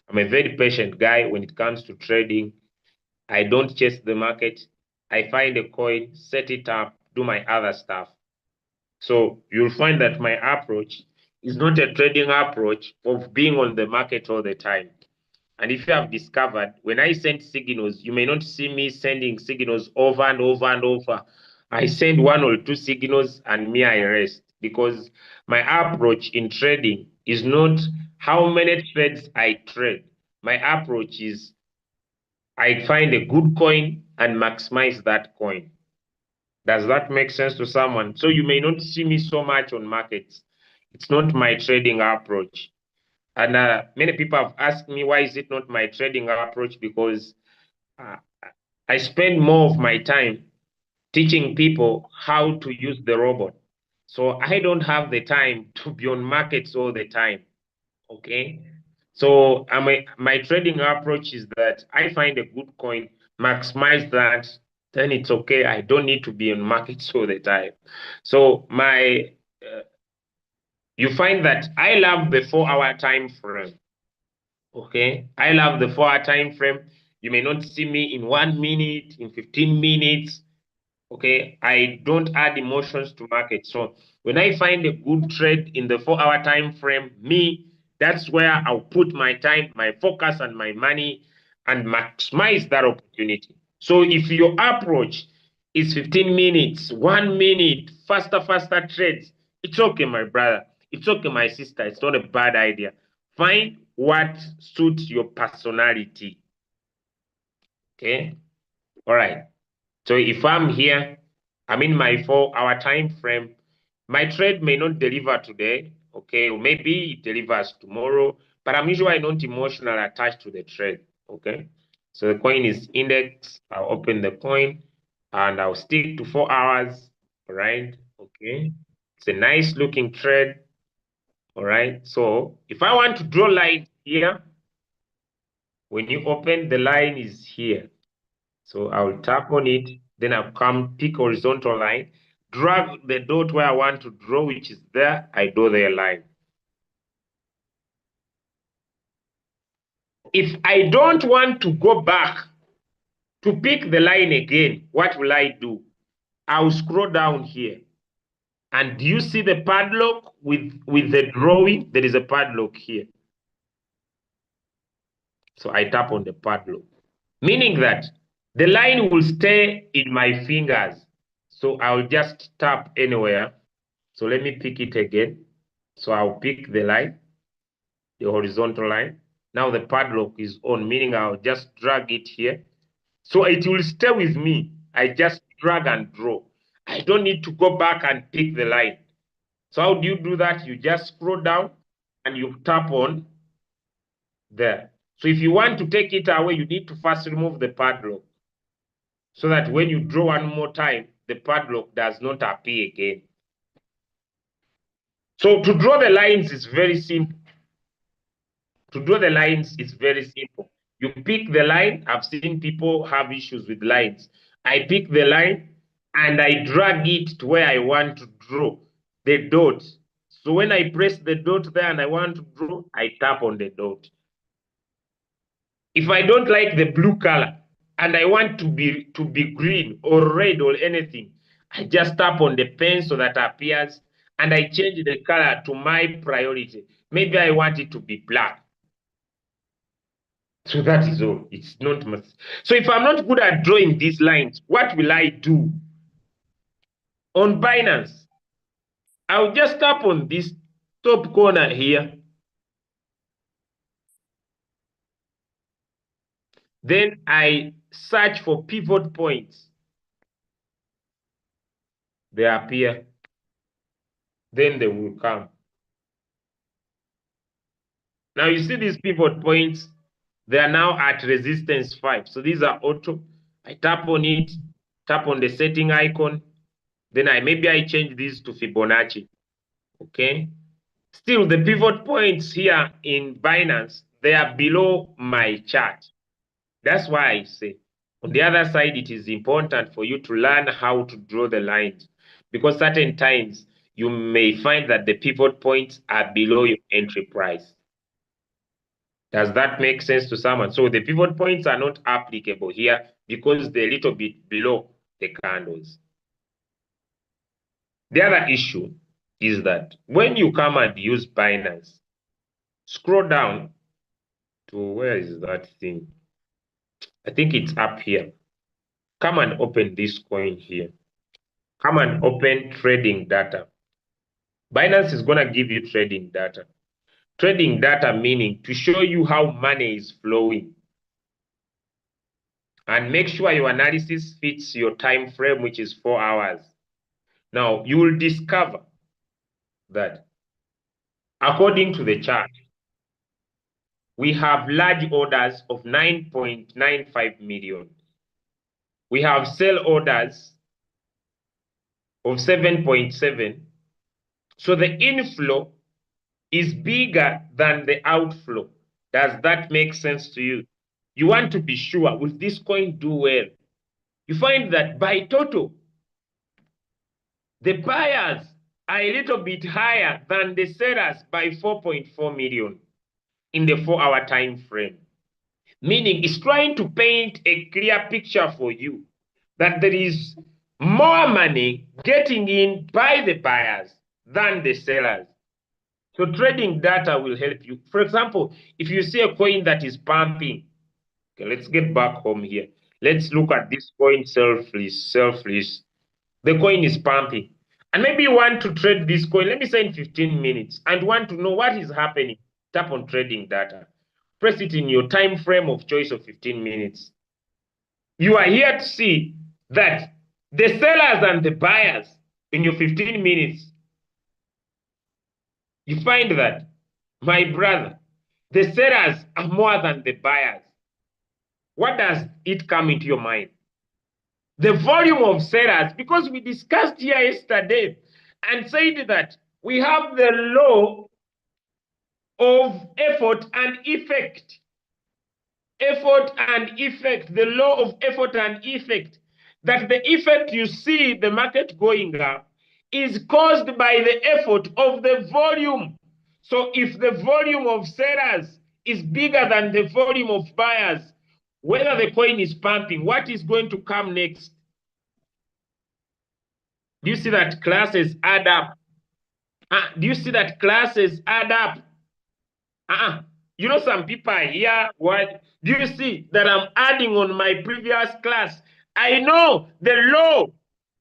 I'm a very patient guy when it comes to trading. I don't chase the market. I find a coin, set it up, do my other stuff. So you'll find that my approach is not a trading approach of being on the market all the time. And if you have discovered, when I send signals, you may not see me sending signals over and over and over. I send one or two signals and me, I rest because my approach in trading is not how many trades I trade. My approach is I find a good coin and maximize that coin. Does that make sense to someone? So you may not see me so much on markets. It's not my trading approach. And many people have asked me, why is it not my trading approach? Because uh, I spend more of my time teaching people how to use the robot. So I don't have the time to be on markets all the time. Okay. So my trading approach is that I find a good coin, maximize that, then it's okay. I don't need to be on markets all the time. So you find that I love the 4 hour time frame. Okay, I love the 4 hour time frame. You may not see me in 1 minute, in 15 minutes. Okay, I don't add emotions to market. So when I find a good trade in the 4 hour time frame, that's where I'll put my time, my focus, and my money and maximize that opportunity. So if your approach is 15 minutes, 1 minute, faster trades, it's okay, my brother. It's okay, my sister. It's not a bad idea. Find what suits your personality. Okay. All right. So if I'm here, I'm in my 4 hour time frame, my trade may not deliver today, okay, or maybe it delivers tomorrow, but I'm usually not emotionally attached to the trade, okay? So the coin is indexed, I'll open the coin and I'll stick to 4 hours, all right? Okay. It's a nice looking trade, all right? So if I want to draw line here, when you open, the line is here. So I'll tap on it, then I'll come pick horizontal line, drag the dot where I want to draw, which is there, I draw the line. If I don't want to go back to pick the line again, what will I do? I'll scroll down here. And do you see the padlock with the drawing? There is a padlock here. So I tap on the padlock, meaning that the line will stay in my fingers. So I'll just tap anywhere. So let me pick it again. So I'll pick the line, the horizontal line. Now the padlock is on, meaning I'll just drag it here. So it will stay with me. I just drag and draw. I don't need to go back and pick the line. So how do you do that? You just scroll down and you tap on there. So if you want to take it away, you need to first remove the padlock so that when you draw one more time, the padlock does not appear again. So to draw the lines is very simple. To draw the lines is very simple. You pick the line. I've seen people have issues with lines. I pick the line and I drag it to where I want to draw the dot. So when I press the dot there and I want to draw, I tap on the dot. If I don't like the blue color and I want to be green or red or anything, I just tap on the pen so that appears and I change the color to my priority. Maybe I want it to be black. So that is all. It's not much. So if I'm not good at drawing these lines, what will I do? On Binance, I'll just tap on this top corner here. Then I search for pivot points. They appear. Then they will come. Now you see these pivot points, they are now at resistance 5. So these are auto. I tap on it, tap on the setting icon. Then maybe I change this to Fibonacci. Okay. Still, the pivot points here in Binance, they are below my chart. That's why I say, on the other side, it is important for you to learn how to draw the lines, because certain times you may find that the pivot points are below your entry price. Does that make sense to someone? So the pivot points are not applicable here because they're a little bit below the candles. The other issue is that when you come and use Binance, scroll down to where is that thing? I think it's up here. Come and open this coin here. Come and open trading data. Binance is going to give you trading data. Trading data meaning to show you how money is flowing. And make sure your analysis fits your time frame, which is 4 hours. Now, you will discover that according to the chart, we have large orders of 9.95 million. We have sell orders of 7.7. So the inflow is bigger than the outflow. Does that make sense to you? You want to be sure, will this coin do well? You find that by total, the buyers are a little bit higher than the sellers by 4.4 million in the 4-hour time frame. Meaning it's trying to paint a clear picture for you that there is more money getting in by the buyers than the sellers. So trading data will help you. For example, if you see a coin that is pumping, okay, let's get back home here. Let's look at this coin selfish. The coin is pumping. And maybe you want to trade this coin, let me say in 15 minutes, and want to know what is happening. Tap on trading data. Press it in your time frame of choice of 15 minutes. You are here to see that the sellers and the buyers in your 15 minutes, you find that, my brother, the sellers are more than the buyers. What does it come into your mind? The volume of sellers, because we discussed here yesterday and said that we have the law of effort and effect. Effort and effect, the law of effort and effect. That the effect you see the market going up is caused by the effort of the volume. So if the volume of sellers is bigger than the volume of buyers, whether the coin is pumping, what is going to come next? Do you see that classes add up? Do you see that classes add up? You know, some people are here. What do you see that I'm adding on my previous class? I know the law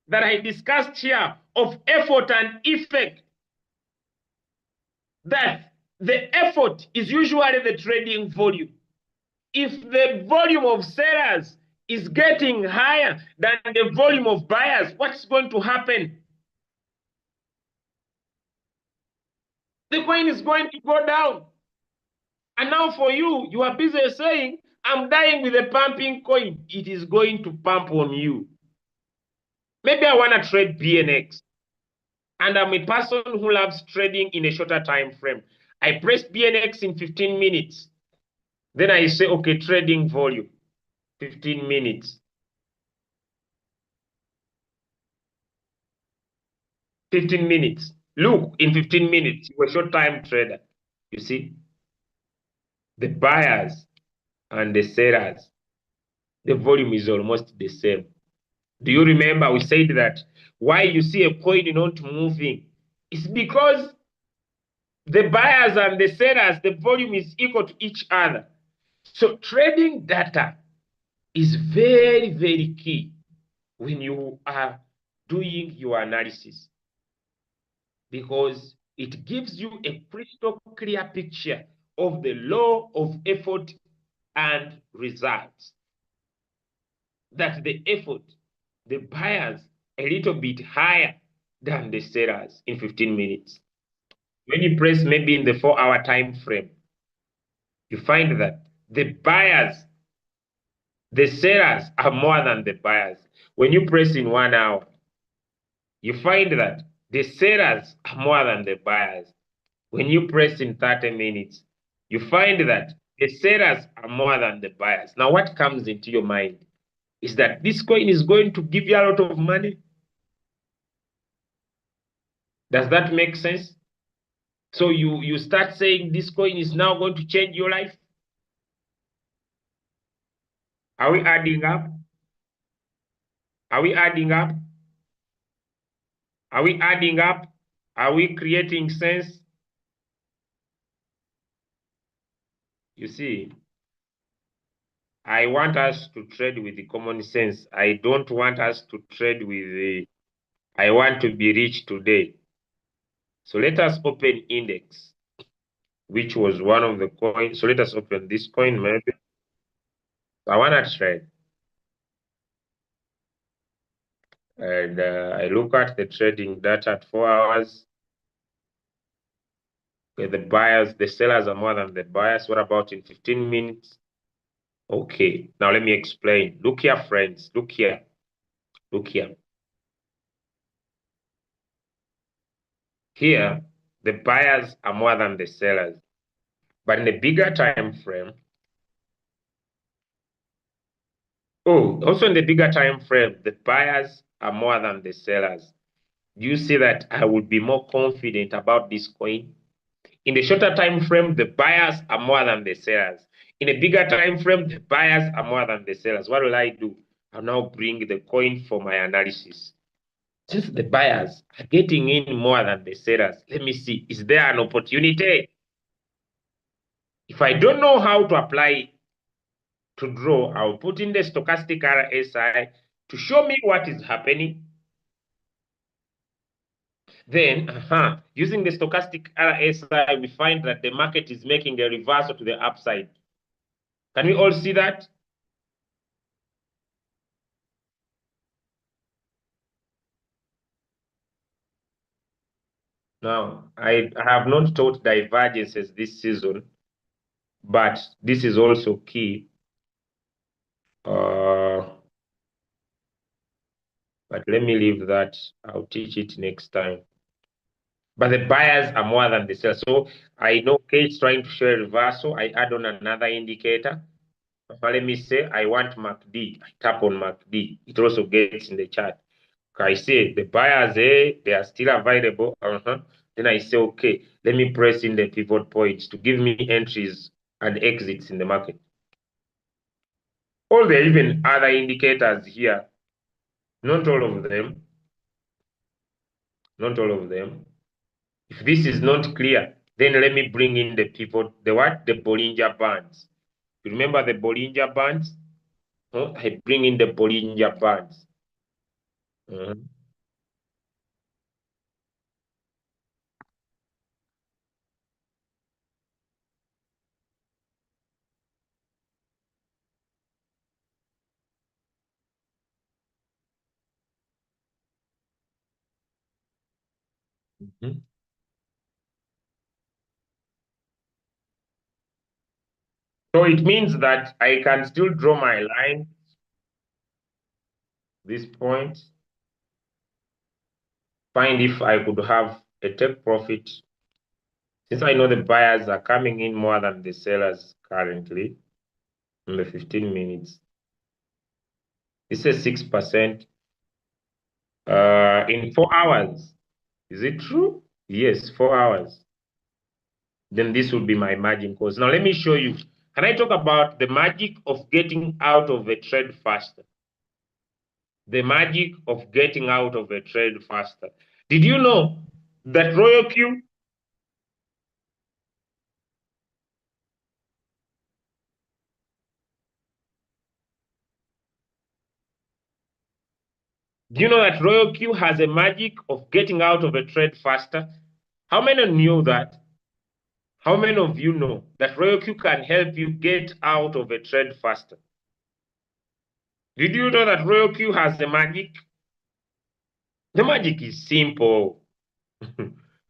that I discussed here of effort and effect. That the effort is usually the trading volume. If the volume of sellers is getting higher than the volume of buyers, what's going to happen? The coin is going to go down. And now for you, you are busy saying, I'm dying with a pumping coin. It is going to pump on you. Maybe I want to trade BNX. And I'm a person who loves trading in a shorter time frame. I press BNX in 15 minutes. Then I say, okay, trading volume, 15 minutes. 15 minutes. Look, in 15 minutes, you're a short time trader. You see, the buyers and the sellers, the volume is almost the same. Do you remember we said that why you see a coin not moving? It's because the buyers and the sellers, the volume is equal to each other. So trading data is very, very key when you are doing your analysis because it gives you a crystal clear picture of the law of effort and results. That the effort, the buyers, a little bit higher than the sellers in 15 minutes. When you press maybe in the 4-hour time frame, you find that the buyers, the sellers are more than the buyers. When you press in 1 hour, you find that the sellers are more than the buyers. When you press in 30 minutes, you find that the sellers are more than the buyers. Now, what comes into your mind is that this coin is going to give you a lot of money. Does that make sense? So you start saying this coin is now going to change your life. Are we adding up? Are we adding up? Are we adding up? Are we creating sense? You see, I want us to trade with the common sense. I don't want us to trade with the, I want to be rich today. So let us open index, which was one of the coins. So let us open this coin maybe. I want to trade. And I look at the trading data at 4 hours. Okay, the buyers, the sellers are more than the buyers. What about in 15 minutes? Okay, now let me explain. Look here, friends. Look here. Look here. Here, the buyers are more than the sellers. But in the bigger time frame, also in the bigger time frame, the buyers are more than the sellers. Do you see that I would be more confident about this coin? In the shorter time frame, the buyers are more than the sellers. In a bigger time frame, the buyers are more than the sellers. What will I do? I'll now bring the coin for my analysis. Since the buyers are getting in more than the sellers, let me see, is there an opportunity? If I don't know how to apply to draw, I'll put in the stochastic RSI to show me what is happening. Then, using the stochastic RSI, we find that the market is making a reversal to the upside. Can we all see that? Now, I have not taught divergences this season, but this is also key. But let me leave that. I'll teach it next time. But the buyers are more than the sellers. So I know Kate's trying to show a reversal. I add on another indicator. Let me say I want MACD. I tap on MACD. It also gets in the chart. I say the buyers, they are still available. Then I say, okay, let me press in the pivot points to give me entries and exits in the market. All there are even other indicators here. Not all of them. Not all of them. If this is not clear, then let me bring in the pivot, the what? The Bollinger Bands. You remember the Bollinger Bands? I bring in the Bollinger Bands. Mhm. Mhm. So it means that I can still draw my line, this point, find if I could have a take profit Since I know the buyers are coming in more than the sellers currently in the 15 minutes, it says 6% in 4 hours. Is it true? Yes, 4 hours. Then this will be my margin calls. Now let me show you. Can I talk about the magic of getting out of a trade faster? The magic of getting out of a trade faster. Did you know that Royal Q? Do you know that Royal Q has a magic of getting out of a trade faster? How many knew that? How many of you know that Royal Q can help you get out of a trade faster? Did you know that Royal Q has a magic? The magic is simple.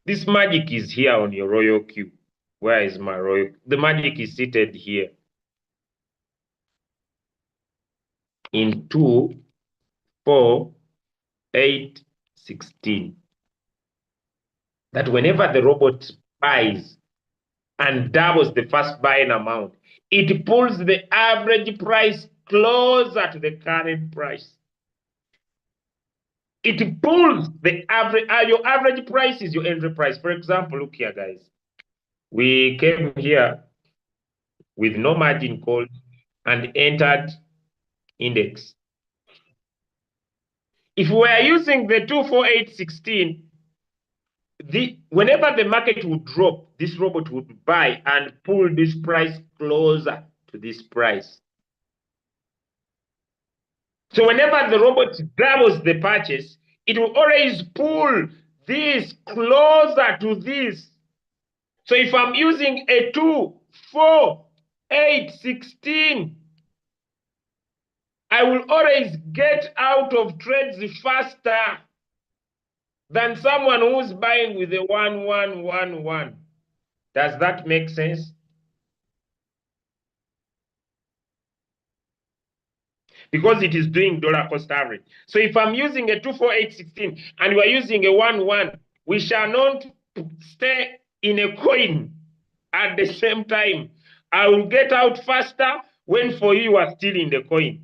This magic is here on your Royal Q. Where is my Royal? The magic is seated here in 2, 4, 8, 16. That whenever the robot buys and doubles the first buying amount, it pulls the average price closer to the current price. It pulls the average, your average price is your entry price. For example, look here, guys. We came here with no margin call and entered index. If we are using the 24816, whenever the market would drop, this robot would buy and pull this price closer to this price. So whenever the robot doubles the purchase, it will always pull this closer to this. So if I'm using a 2, 4, 8, 16, I will always get out of trades faster than someone who's buying with a 1, 1, 1, 1. Does that make sense? Because it is doing dollar cost average. So if I'm using a 24816 and you are using a 1, 1, we shall not stay in a coin at the same time. I will get out faster when for you are still in the coin.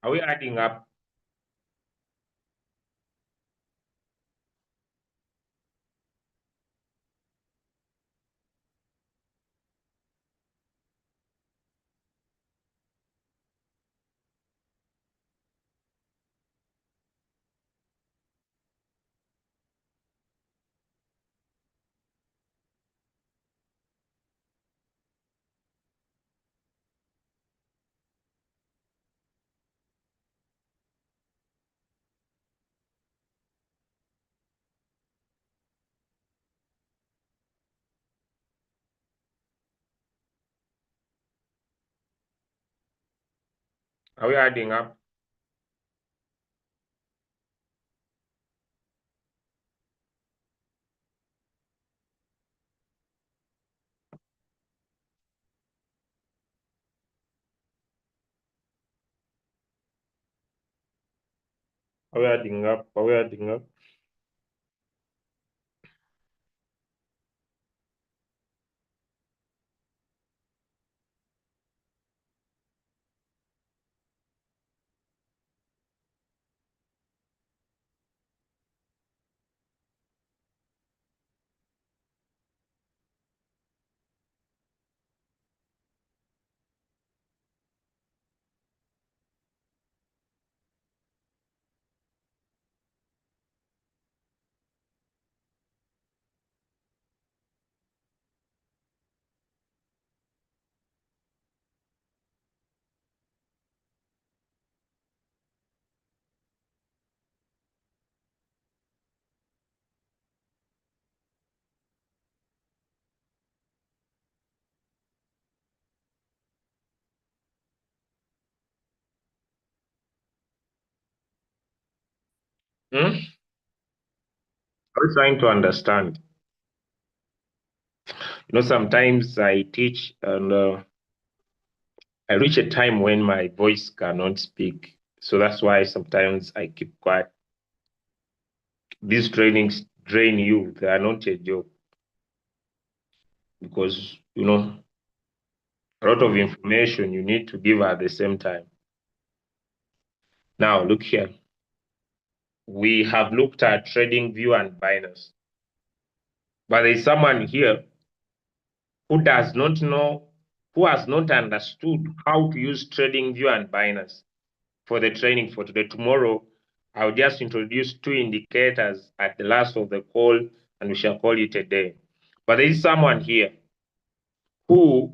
Are we adding up? Are we adding up? Are we adding up? Are we adding up? Hmm? I was trying to understand. Sometimes I teach and I reach a time when my voice cannot speak. So that's why sometimes I keep quiet. These trainings drain you. They are not a joke because, a lot of information you need to give at the same time. Now, look here. We have looked at trading view and Binance, but there's someone here who does not know, who has not understood how to use trading view and Binance for the training for today. Tomorrow, I'll just introduce two indicators at the last of the call, and we shall call it a day. But there is someone here who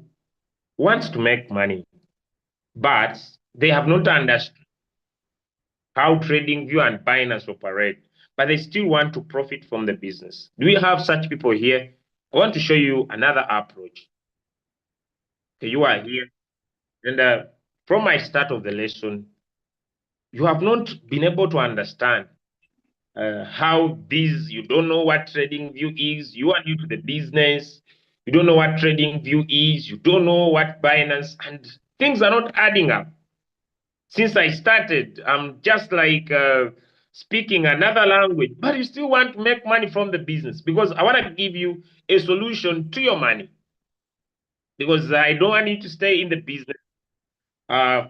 wants to make money, but they have not understood how TradingView and Binance operate, but they still want to profit from the business. Do we have such people here? I want to show you another approach. Okay, you are here, and from my start of the lesson, you have not been able to understand how these, you don't know what TradingView is, you are new to the business, you don't know what TradingView is, you don't know what Binance, and things are not adding up. Since I started, I'm just like speaking another language, but you still want to make money from the business because I want to give you a solution to your money because I don't want you to stay in the business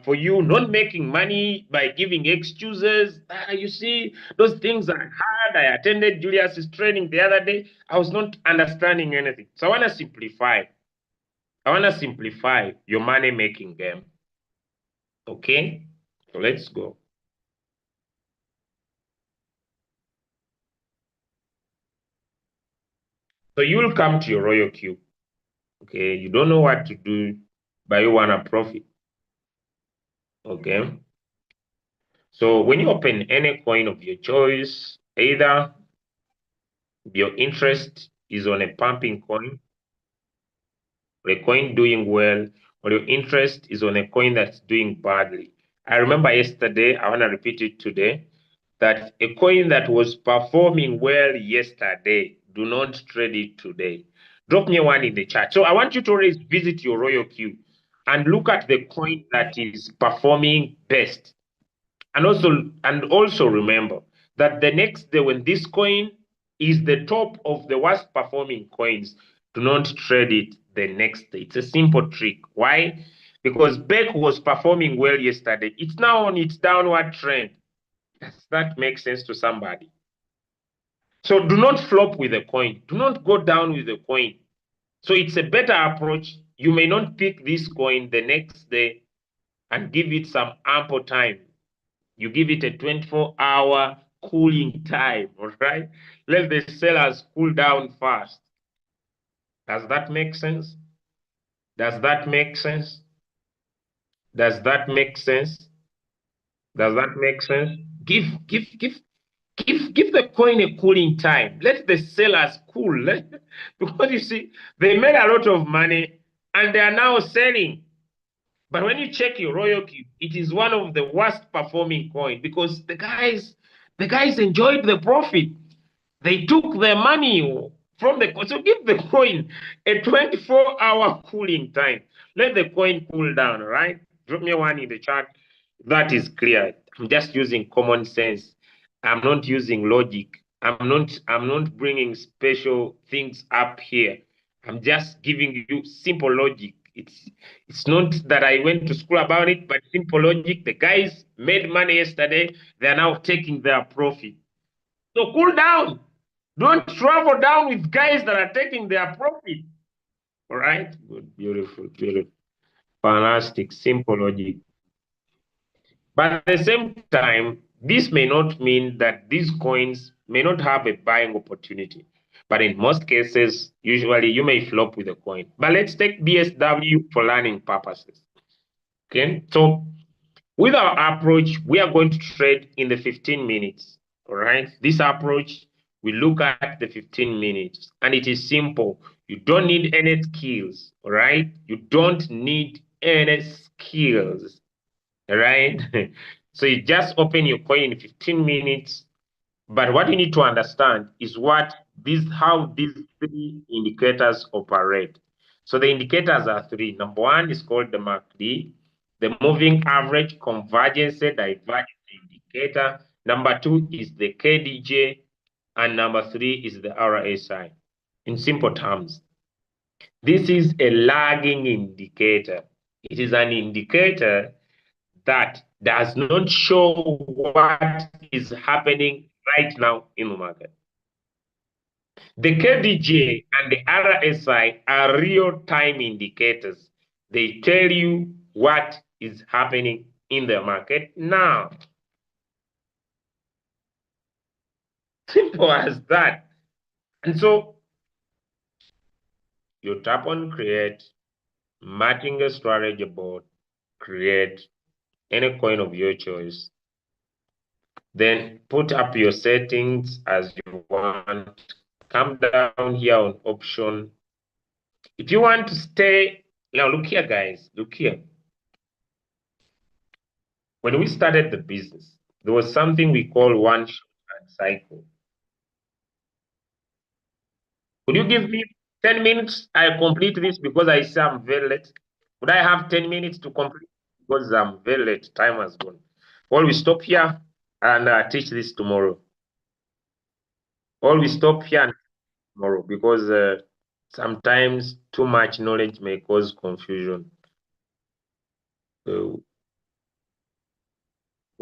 for you not making money by giving excuses. You see, those things are hard. I attended Julius's training the other day. I was not understanding anything. So I want to simplify. I want to simplify your money making game. Okay? So let's go. So you will come to your royal queue. Okay? You don't know what to do, but you want to profit. Okay? So when you open any coin of your choice, either your interest is on a pumping coin, or a coin doing well, or your interest is on a coin that's doing badly. I remember yesterday, I want to repeat it today, that a coin that was performing well yesterday, do not trade it today. Drop me one in the chat. So I want you to always visit your royal queue and look at the coin that is performing best. And also remember that the next day when this coin is the top of the worst performing coins, do not trade it the next day. It's a simple trick. Why? Because Beck was performing well yesterday. It's now on its downward trend. Does that make sense to somebody? So do not flop with the coin. Do not go down with the coin. So it's a better approach. You may not pick this coin the next day and give it some ample time. You give it a 24-hour cooling time, all right? Let the sellers cool down fast. Does that make sense? Does that make sense? Does that make sense? Does that make sense? Give the coin a cooling time. Let the sellers cool. Because you see, they made a lot of money and they are now selling. But when you check your royal cube, it is one of the worst performing coin because the guys enjoyed the profit. They took their money from the coin. So give the coin a 24-hour cooling time. Let the coin cool down, right? Drop me one in the chat. That is clear. I'm just using common sense. I'm not using logic. I'm not bringing special things up here. I'm just giving you simple logic. It's not that I went to school about it, but simple logic. The guys made money yesterday. They are now taking their profit. So cool down. Don't travel down with guys that are taking their profit. All right? Good, beautiful, beautiful. Fantastic, simple logic. But at the same time, this may not mean that these coins may not have a buying opportunity. But in most cases, usually you may flop with a coin. But let's take BSW for learning purposes. Okay, so with our approach, we are going to trade in the 15 minutes. All right. This approach, we look at the 15 minutes and it is simple. You don't need any skills. All right. You don't need any skills. All right. So you just open your coin in 15 minutes But what you need to understand is how these three indicators operate. So the indicators are three. Number one is called the MACD, the moving average convergence divergence indicator. Number two is the KDJ, and number three is the RSI. In simple terms, this is a lagging indicator. It is an indicator that does not show what is happening right now in the market. The KDJ and the RSI are real-time indicators. They tell you what is happening in the market now. Simple as that. And so you tap on create, matching a strategy board, create any coin of your choice. Then put up your settings as you want. Come down here on option. If you want to stay, now look here, guys, look here. When we started the business, there was something we call one shot and cycle. Could you give me 10 minutes? I complete this because I say I'm very late. Would I have 10 minutes to complete? Because I'm very late. Time has gone. Well, we stop here and teach this tomorrow. Or we stop here and tomorrow because sometimes too much knowledge may cause confusion. So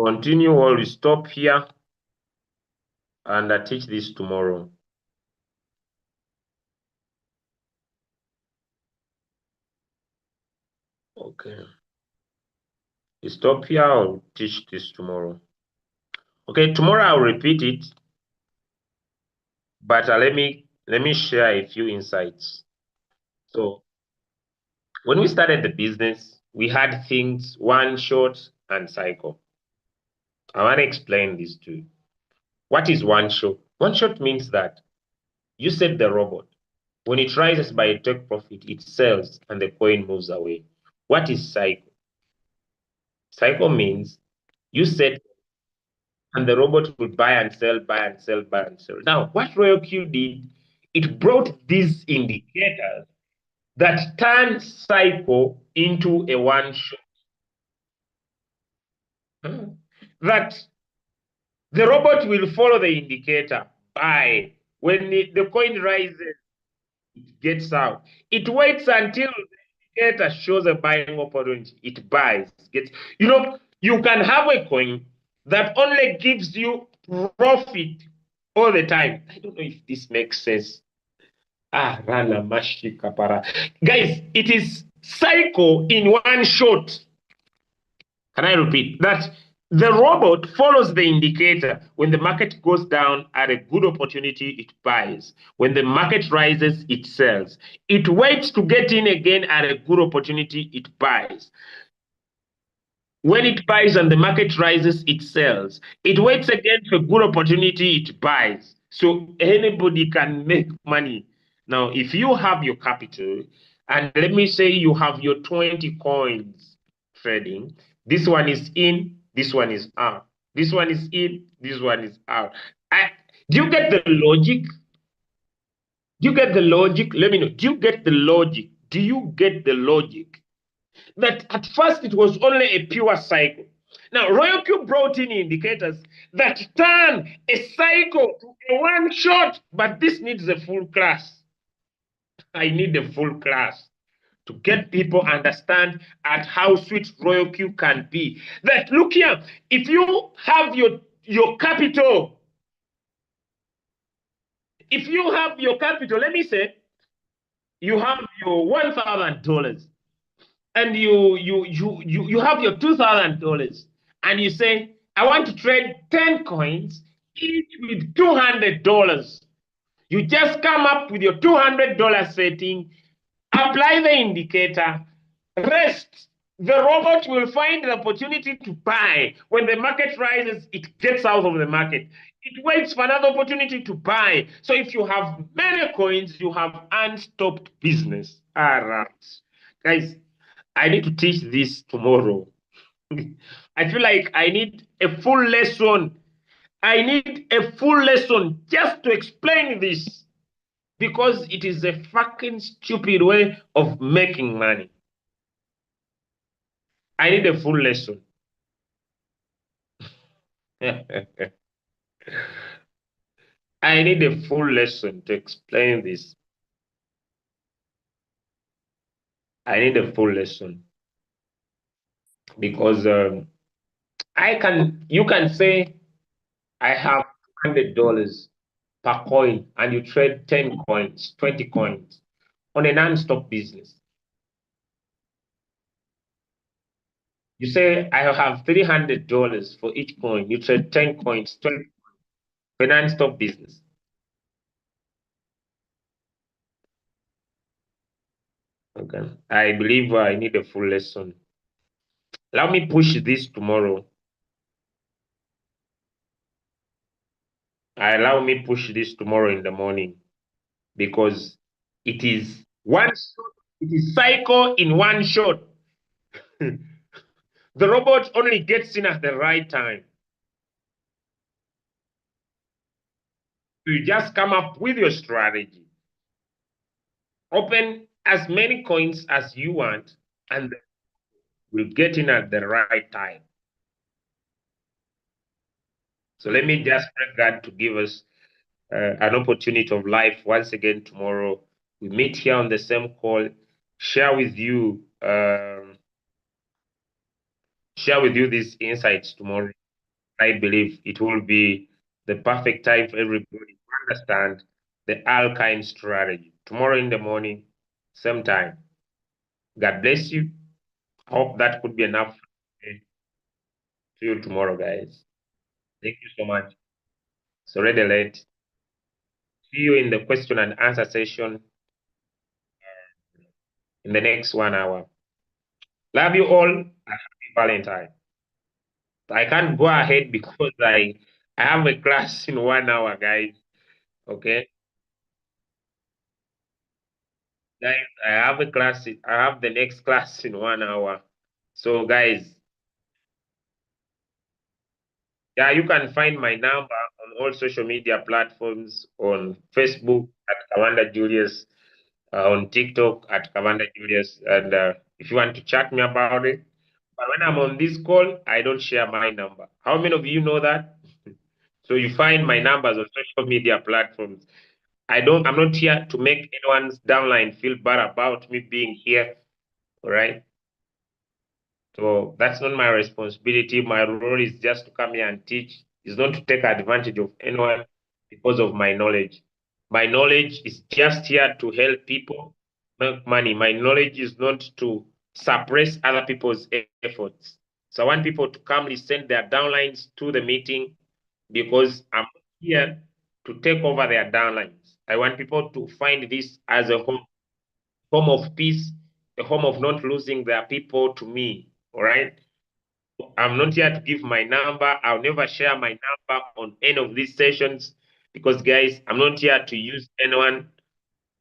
continue or we stop here and teach this tomorrow. Okay. We stop here, I'll teach this tomorrow. Okay, tomorrow I'll repeat it, but let me share a few insights. So when we started the business, we had things one shot and cycle. I want to explain this to you. What is one shot? One shot means that you set the robot. When it rises by a take profit, it sells and the coin moves away. What is cycle? Cycle means you set and the robot will buy and sell, buy and sell, buy and sell. Now, what Royal Q did, it brought these indicators that turn cycle into a one shot. That the robot will follow the indicator, buy. When the coin rises, it gets out. It waits until the indicator shows a buying opportunity. It buys. Gets. You can have a coin that only gives you profit all the time. I don't know if this makes sense. Rana mashi kapara. Guys, it is cycle in one shot. Can I repeat that? The robot follows the indicator. When the market goes down at a good opportunity, it buys. When the market rises, it sells. It waits to get in again at a good opportunity, it buys. When it buys and the market rises, it sells. It waits again for good opportunity, it buys. So anybody can make money. Now, if you have your capital, and let me say you have your 20 coins trading, this one is in, this one is out. This one is in, this one is out. Do you get the logic? Do you get the logic? Let me know. Do you get the logic? Do you get the logic? That at first it was only a pure cycle. Now, Royal Q brought in indicators that turn a cycle to a one shot, but this needs a full class. I need a full class to get people understand at how sweet Royal Q can be. That look here, if you have your capital, let me say you have your $1,000 and you have your $2,000 and you say, I want to trade 10 coins, each with $200. You just come up with your $200 setting, apply the indicator, rest. The robot will find the opportunity to buy. When the market rises, it gets out of the market. It waits for another opportunity to buy. So if you have many coins, you have unstopped business. All right. Guys, I need to teach this tomorrow. I feel like I need a full lesson. I need a full lesson just to explain this because it is a fucking stupid way of making money. I need a full lesson. I need a full lesson to explain this. I need a full lesson because you can say I have $100 per coin and you trade 10 coins, 20 coins on a non-stop business. You say I have $300 for each coin. You trade 10 coins, 20 for a non-stop business. Okay. I believe I need a full lesson. Allow me push this tomorrow. Allow me push this tomorrow in the morning because it is one shot, it is cycle in one shot. The robot only gets in at the right time. You just come up with your strategy. Open as many coins as you want, and we'll get in at the right time. So let me just pray God to give us an opportunity of life once again tomorrow. We meet here on the same call, share with you, share with you these insights tomorrow. I believe it will be the perfect time for everybody to understand the Alkine strategy. Tomorrow in the morning, same time. God bless you. Hope that could be enough. See you tomorrow, guys. Thank you so much. It's already late. See you in the question and answer session in the next 1 hour. Love you all. Happy Valentine. I can't go ahead because I have a class in 1 hour, guys. Okay, guys, I have a class. I have the next class in 1 hour. So, guys, yeah, you can find my number on all social media platforms on Facebook at Kawanda Julius, on TikTok at Kawanda Julius, and if you want to chat me about it. But when I'm on this call, I don't share my number. How many of you know that? So you find my numbers on social media platforms. I'm not here to make anyone's downline feel bad about me being here. All right. So that's not my responsibility. My role is just to come here and teach. It's not to take advantage of anyone because of my knowledge. My knowledge is just here to help people make money. My knowledge is not to suppress other people's efforts. So I want people to come send their downlines to the meeting because I'm here to take over their downlines. I want people to find this as a home of peace, a home of not losing their people to me. All right. I'm not here to give my number. I'll never share my number on any of these sessions because, guys, I'm not here to use anyone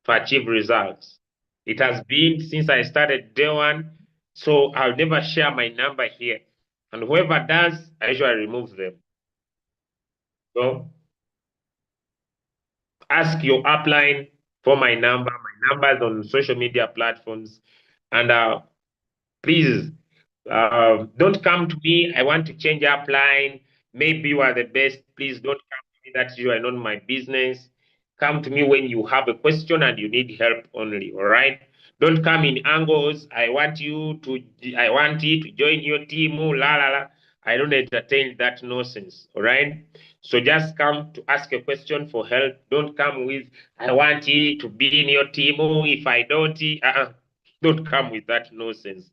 to achieve results. It has been since I started day one, so I'll never share my number here. And whoever does, I usually remove them. So ask your upline for my number. My number is on social media platforms. And please, don't come to me. I want to change upline. Maybe you are the best. Please don't come to me. That you are not my business. Come to me when you have a question and you need help only. All right. Don't come in angles. I want you to join your team. Oh, la la la. I don't entertain that nonsense. All right. So just come to ask a question for help. Don't come with I want you to be in your team. Oh, if I don't, don't come with that nonsense.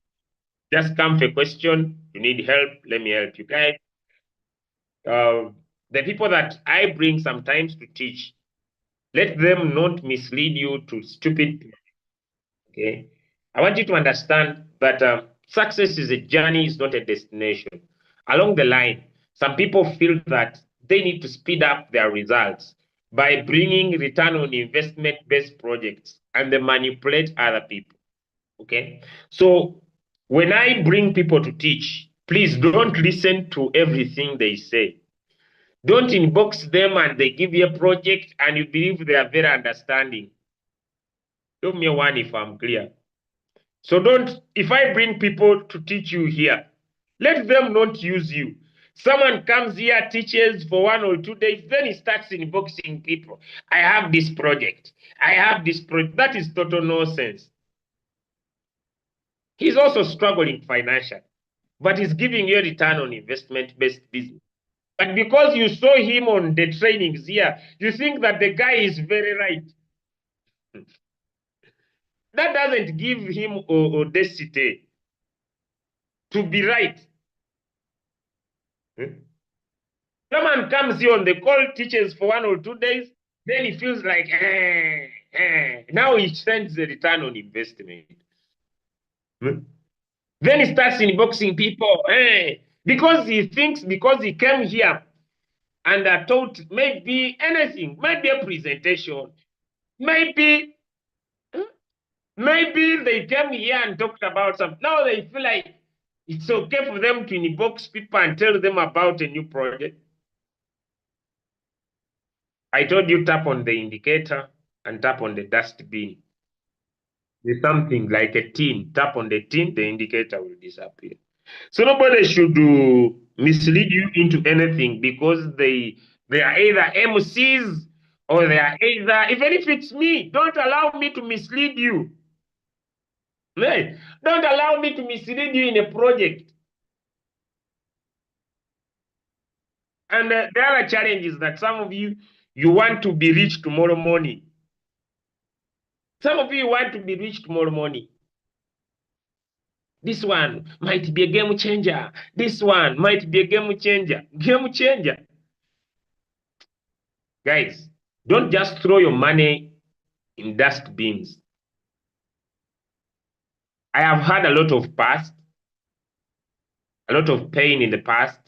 Just come for a question. You need help. Let me help you guys. Uh, the people that I bring sometimes to teach, let them not mislead you to stupid. Okay. I want you to understand that success is a journey, it's not a destination. Along the line, some people feel that they need to speed up their results by bringing return on investment based projects and they manipulate other people. Okay. So when I bring people to teach, please don't listen to everything they say. Don't inbox them and they give you a project and you believe they are very understanding. Tell me one if I'm clear. So don't, if I bring people to teach you here, let them not use you. Someone comes here, teaches for 1 or 2 days, then he starts inboxing people. I have this project. I have this project. That is total nonsense. He's also struggling financially, but he's giving you a return on investment based business. But because you saw him on the trainings here, you think that the guy is very right. That doesn't give him audacity to be right. Someone comes here on the call, teaches for 1 or 2 days, then he feels like, now he sends the return on investment. Then he starts inboxing people, because he thinks, because he came here and are taught maybe anything, maybe a presentation, maybe they came here and talked about something. Now they feel like it's okay for them to inbox people and tell them about a new project. I told you tap on the indicator and tap on the dustbin. There's something like a tin. Tap on the tin, the indicator will disappear. So nobody should mislead you into anything because they are either MCs or they are either, even if it's me, don't allow me to mislead you. Right? Don't allow me to mislead you in a project. And the other challenge is that some of you, you want to be rich tomorrow morning. Some of you want to be rich tomorrow morning. This one might be a game changer. This one might be a game changer. Game changer. Guys, don't just throw your money in dust bins. I have had a lot of past, a lot of pain in the past.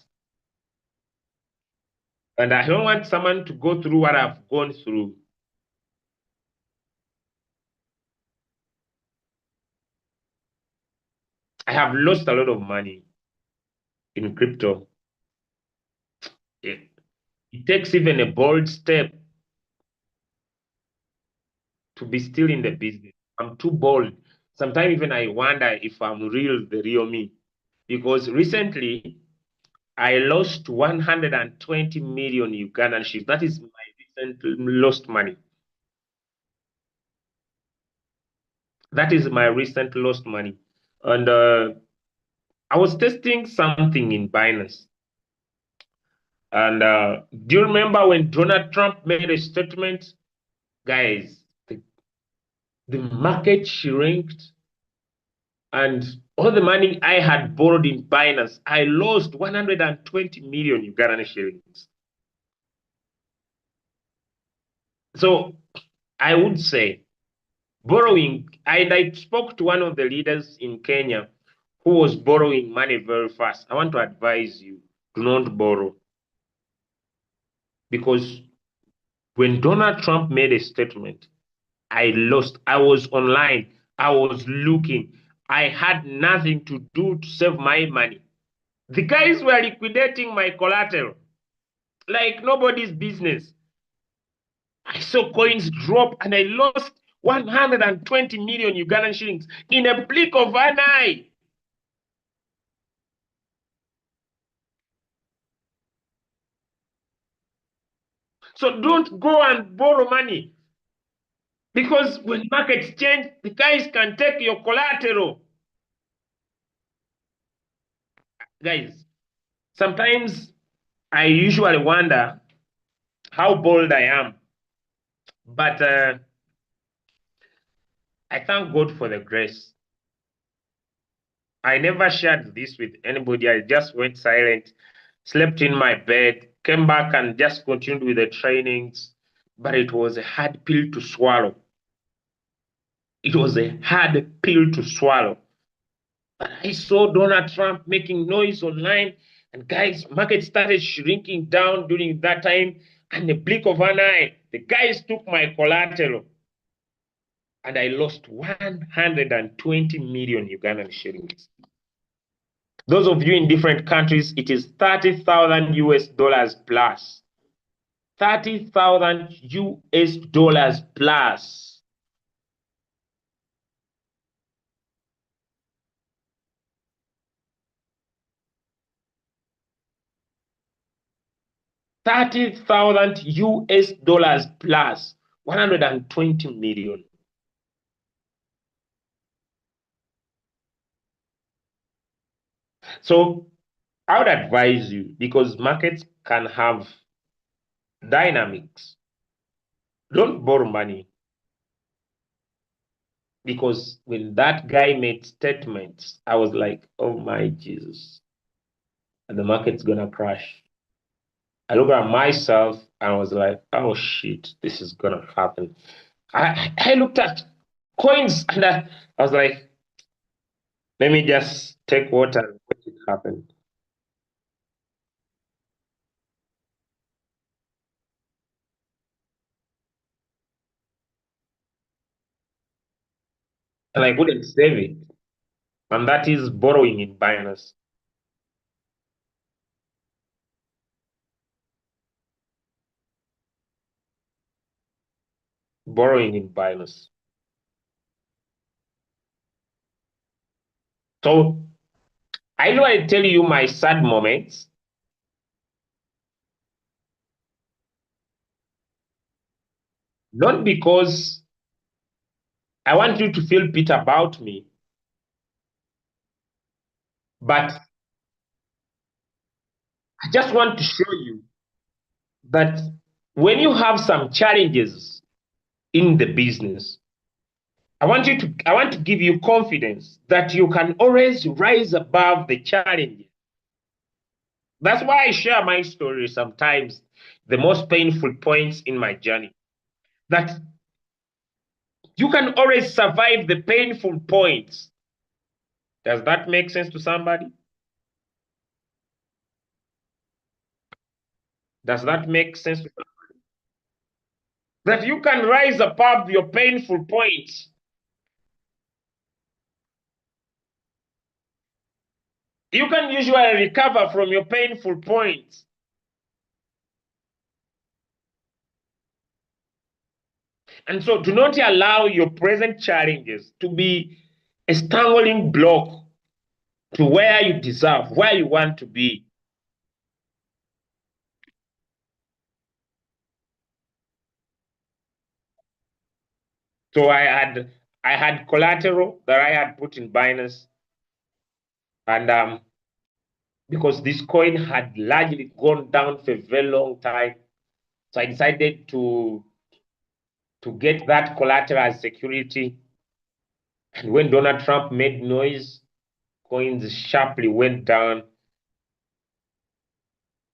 And I don't want someone to go through what I've gone through. I have lost a lot of money in crypto. It takes even a bold step to be still in the business. I'm too bold. Sometimes even I wonder if I'm real, the real me. Because recently I lost 120 million Ugandan shillings. That is my recent lost money. That is my recent lost money. And I was testing something in Binance. And do you remember when Donald Trump made a statement? Guys, the market shrinked and all the money I had borrowed in Binance, I lost 120 million Ugandan shillings. So I would say borrowing, I spoke to one of the leaders in Kenya who was borrowing money very fast. I want to advise you, do not borrow. Because when Donald Trump made a statement, I lost. I was online. I was looking. I had nothing to do to save my money. The guys were liquidating my collateral like nobody's business. I saw coins drop and I lost 120 million Ugandan shillings in a blink of an eye. So don't go and borrow money because when markets change, the guys can take your collateral. Guys, sometimes I usually wonder how bold I am, but I thank God for the grace. I never shared this with anybody. I just went silent, slept in my bed, came back and just continued with the trainings. But it was a hard pill to swallow. It was a hard pill to swallow. But I saw Donald Trump making noise online, and guys, market started shrinking down during that time. And the blink of an eye, the guys took my collateral, and I lost 120 million Ugandan shillings. Those of you in different countries, it is 30,000 US dollars plus. 30,000 US dollars plus. $30,000 US dollars plus 120 million. So I would advise you, because markets can have dynamics. Don't borrow money, because when that guy made statements, I was like, oh my Jesus, and the market's gonna crash. I looked at myself and I was like, oh shit, this is gonna happen. I looked at coins and I was like, let me just take water and watch it happen. And I couldn't save it. And that is borrowing in Binance. Borrowing in Binance. So I know I tell you my sad moments, not because I want you to feel bitter about me, but I just want to show you that when you have some challenges in the business, I want to give you confidence that you can always rise above the challenge. That's why I share my story sometimes, the most painful points in my journey. That you can always survive the painful points. Does that make sense to somebody? Does that make sense to that you can rise above your painful points? You can usually recover from your painful points. And so do not allow your present challenges to be a stumbling block to where you deserve, where you want to be. So I had collateral that I had put in Binance, and because this coin had largely gone down for a very long time, so I decided to get that collateral as security. And when Donald Trump made noise, coins sharply went down,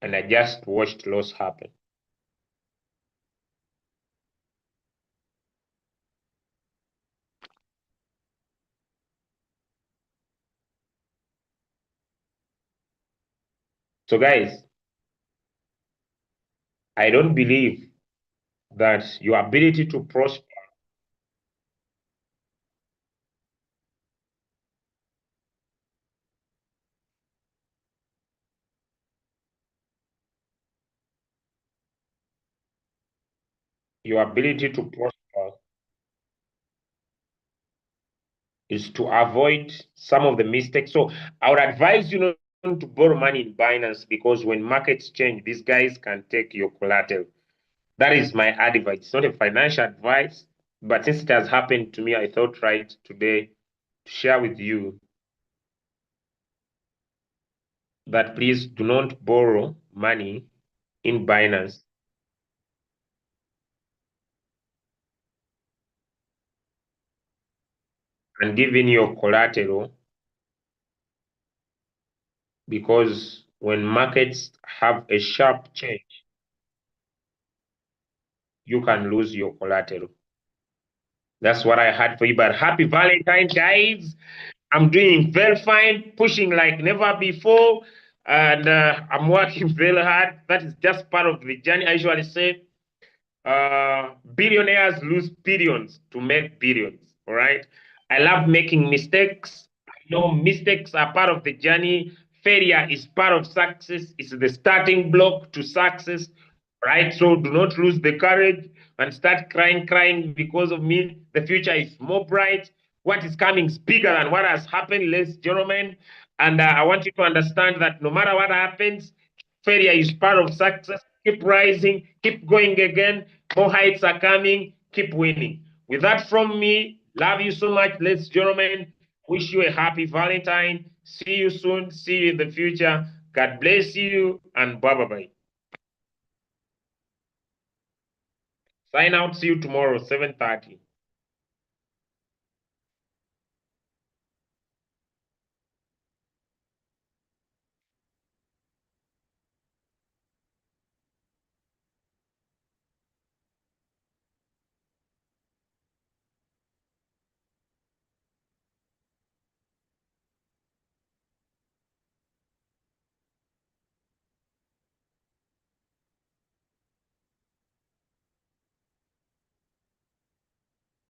and I just watched loss happen. So, guys, I don't believe that your ability to prosper, your ability to prosper is to avoid some of the mistakes. So, I would advise you not to borrow money in Binance, because when markets change, these guys can take your collateral. That is my advice. It's not a financial advice, but since it has happened to me, I thought right today to share with you that please do not borrow money in Binance and give in your collateral, because when markets have a sharp change, you can lose your collateral. That's what I had for you. But happy Valentine, guys. I'm doing very fine, pushing like never before, and I'm working very hard. That is just part of the journey. I usually say, billionaires lose billions to make billions. All right. I love making mistakes. I know mistakes are part of the journey. Failure is part of success. It's the starting block to success. right? So do not lose the courage and start crying because of me. The future is more bright. What is coming is bigger than what has happened, ladies and gentlemen. And I want you to understand that no matter what happens, failure is part of success. Keep rising, keep going again. More heights are coming. Keep winning. With that from me, love you so much, ladies and gentlemen. Wish you a happy Valentine. See you soon. See you in the future. God bless you and bye bye. Sign out. See you tomorrow, 7:30.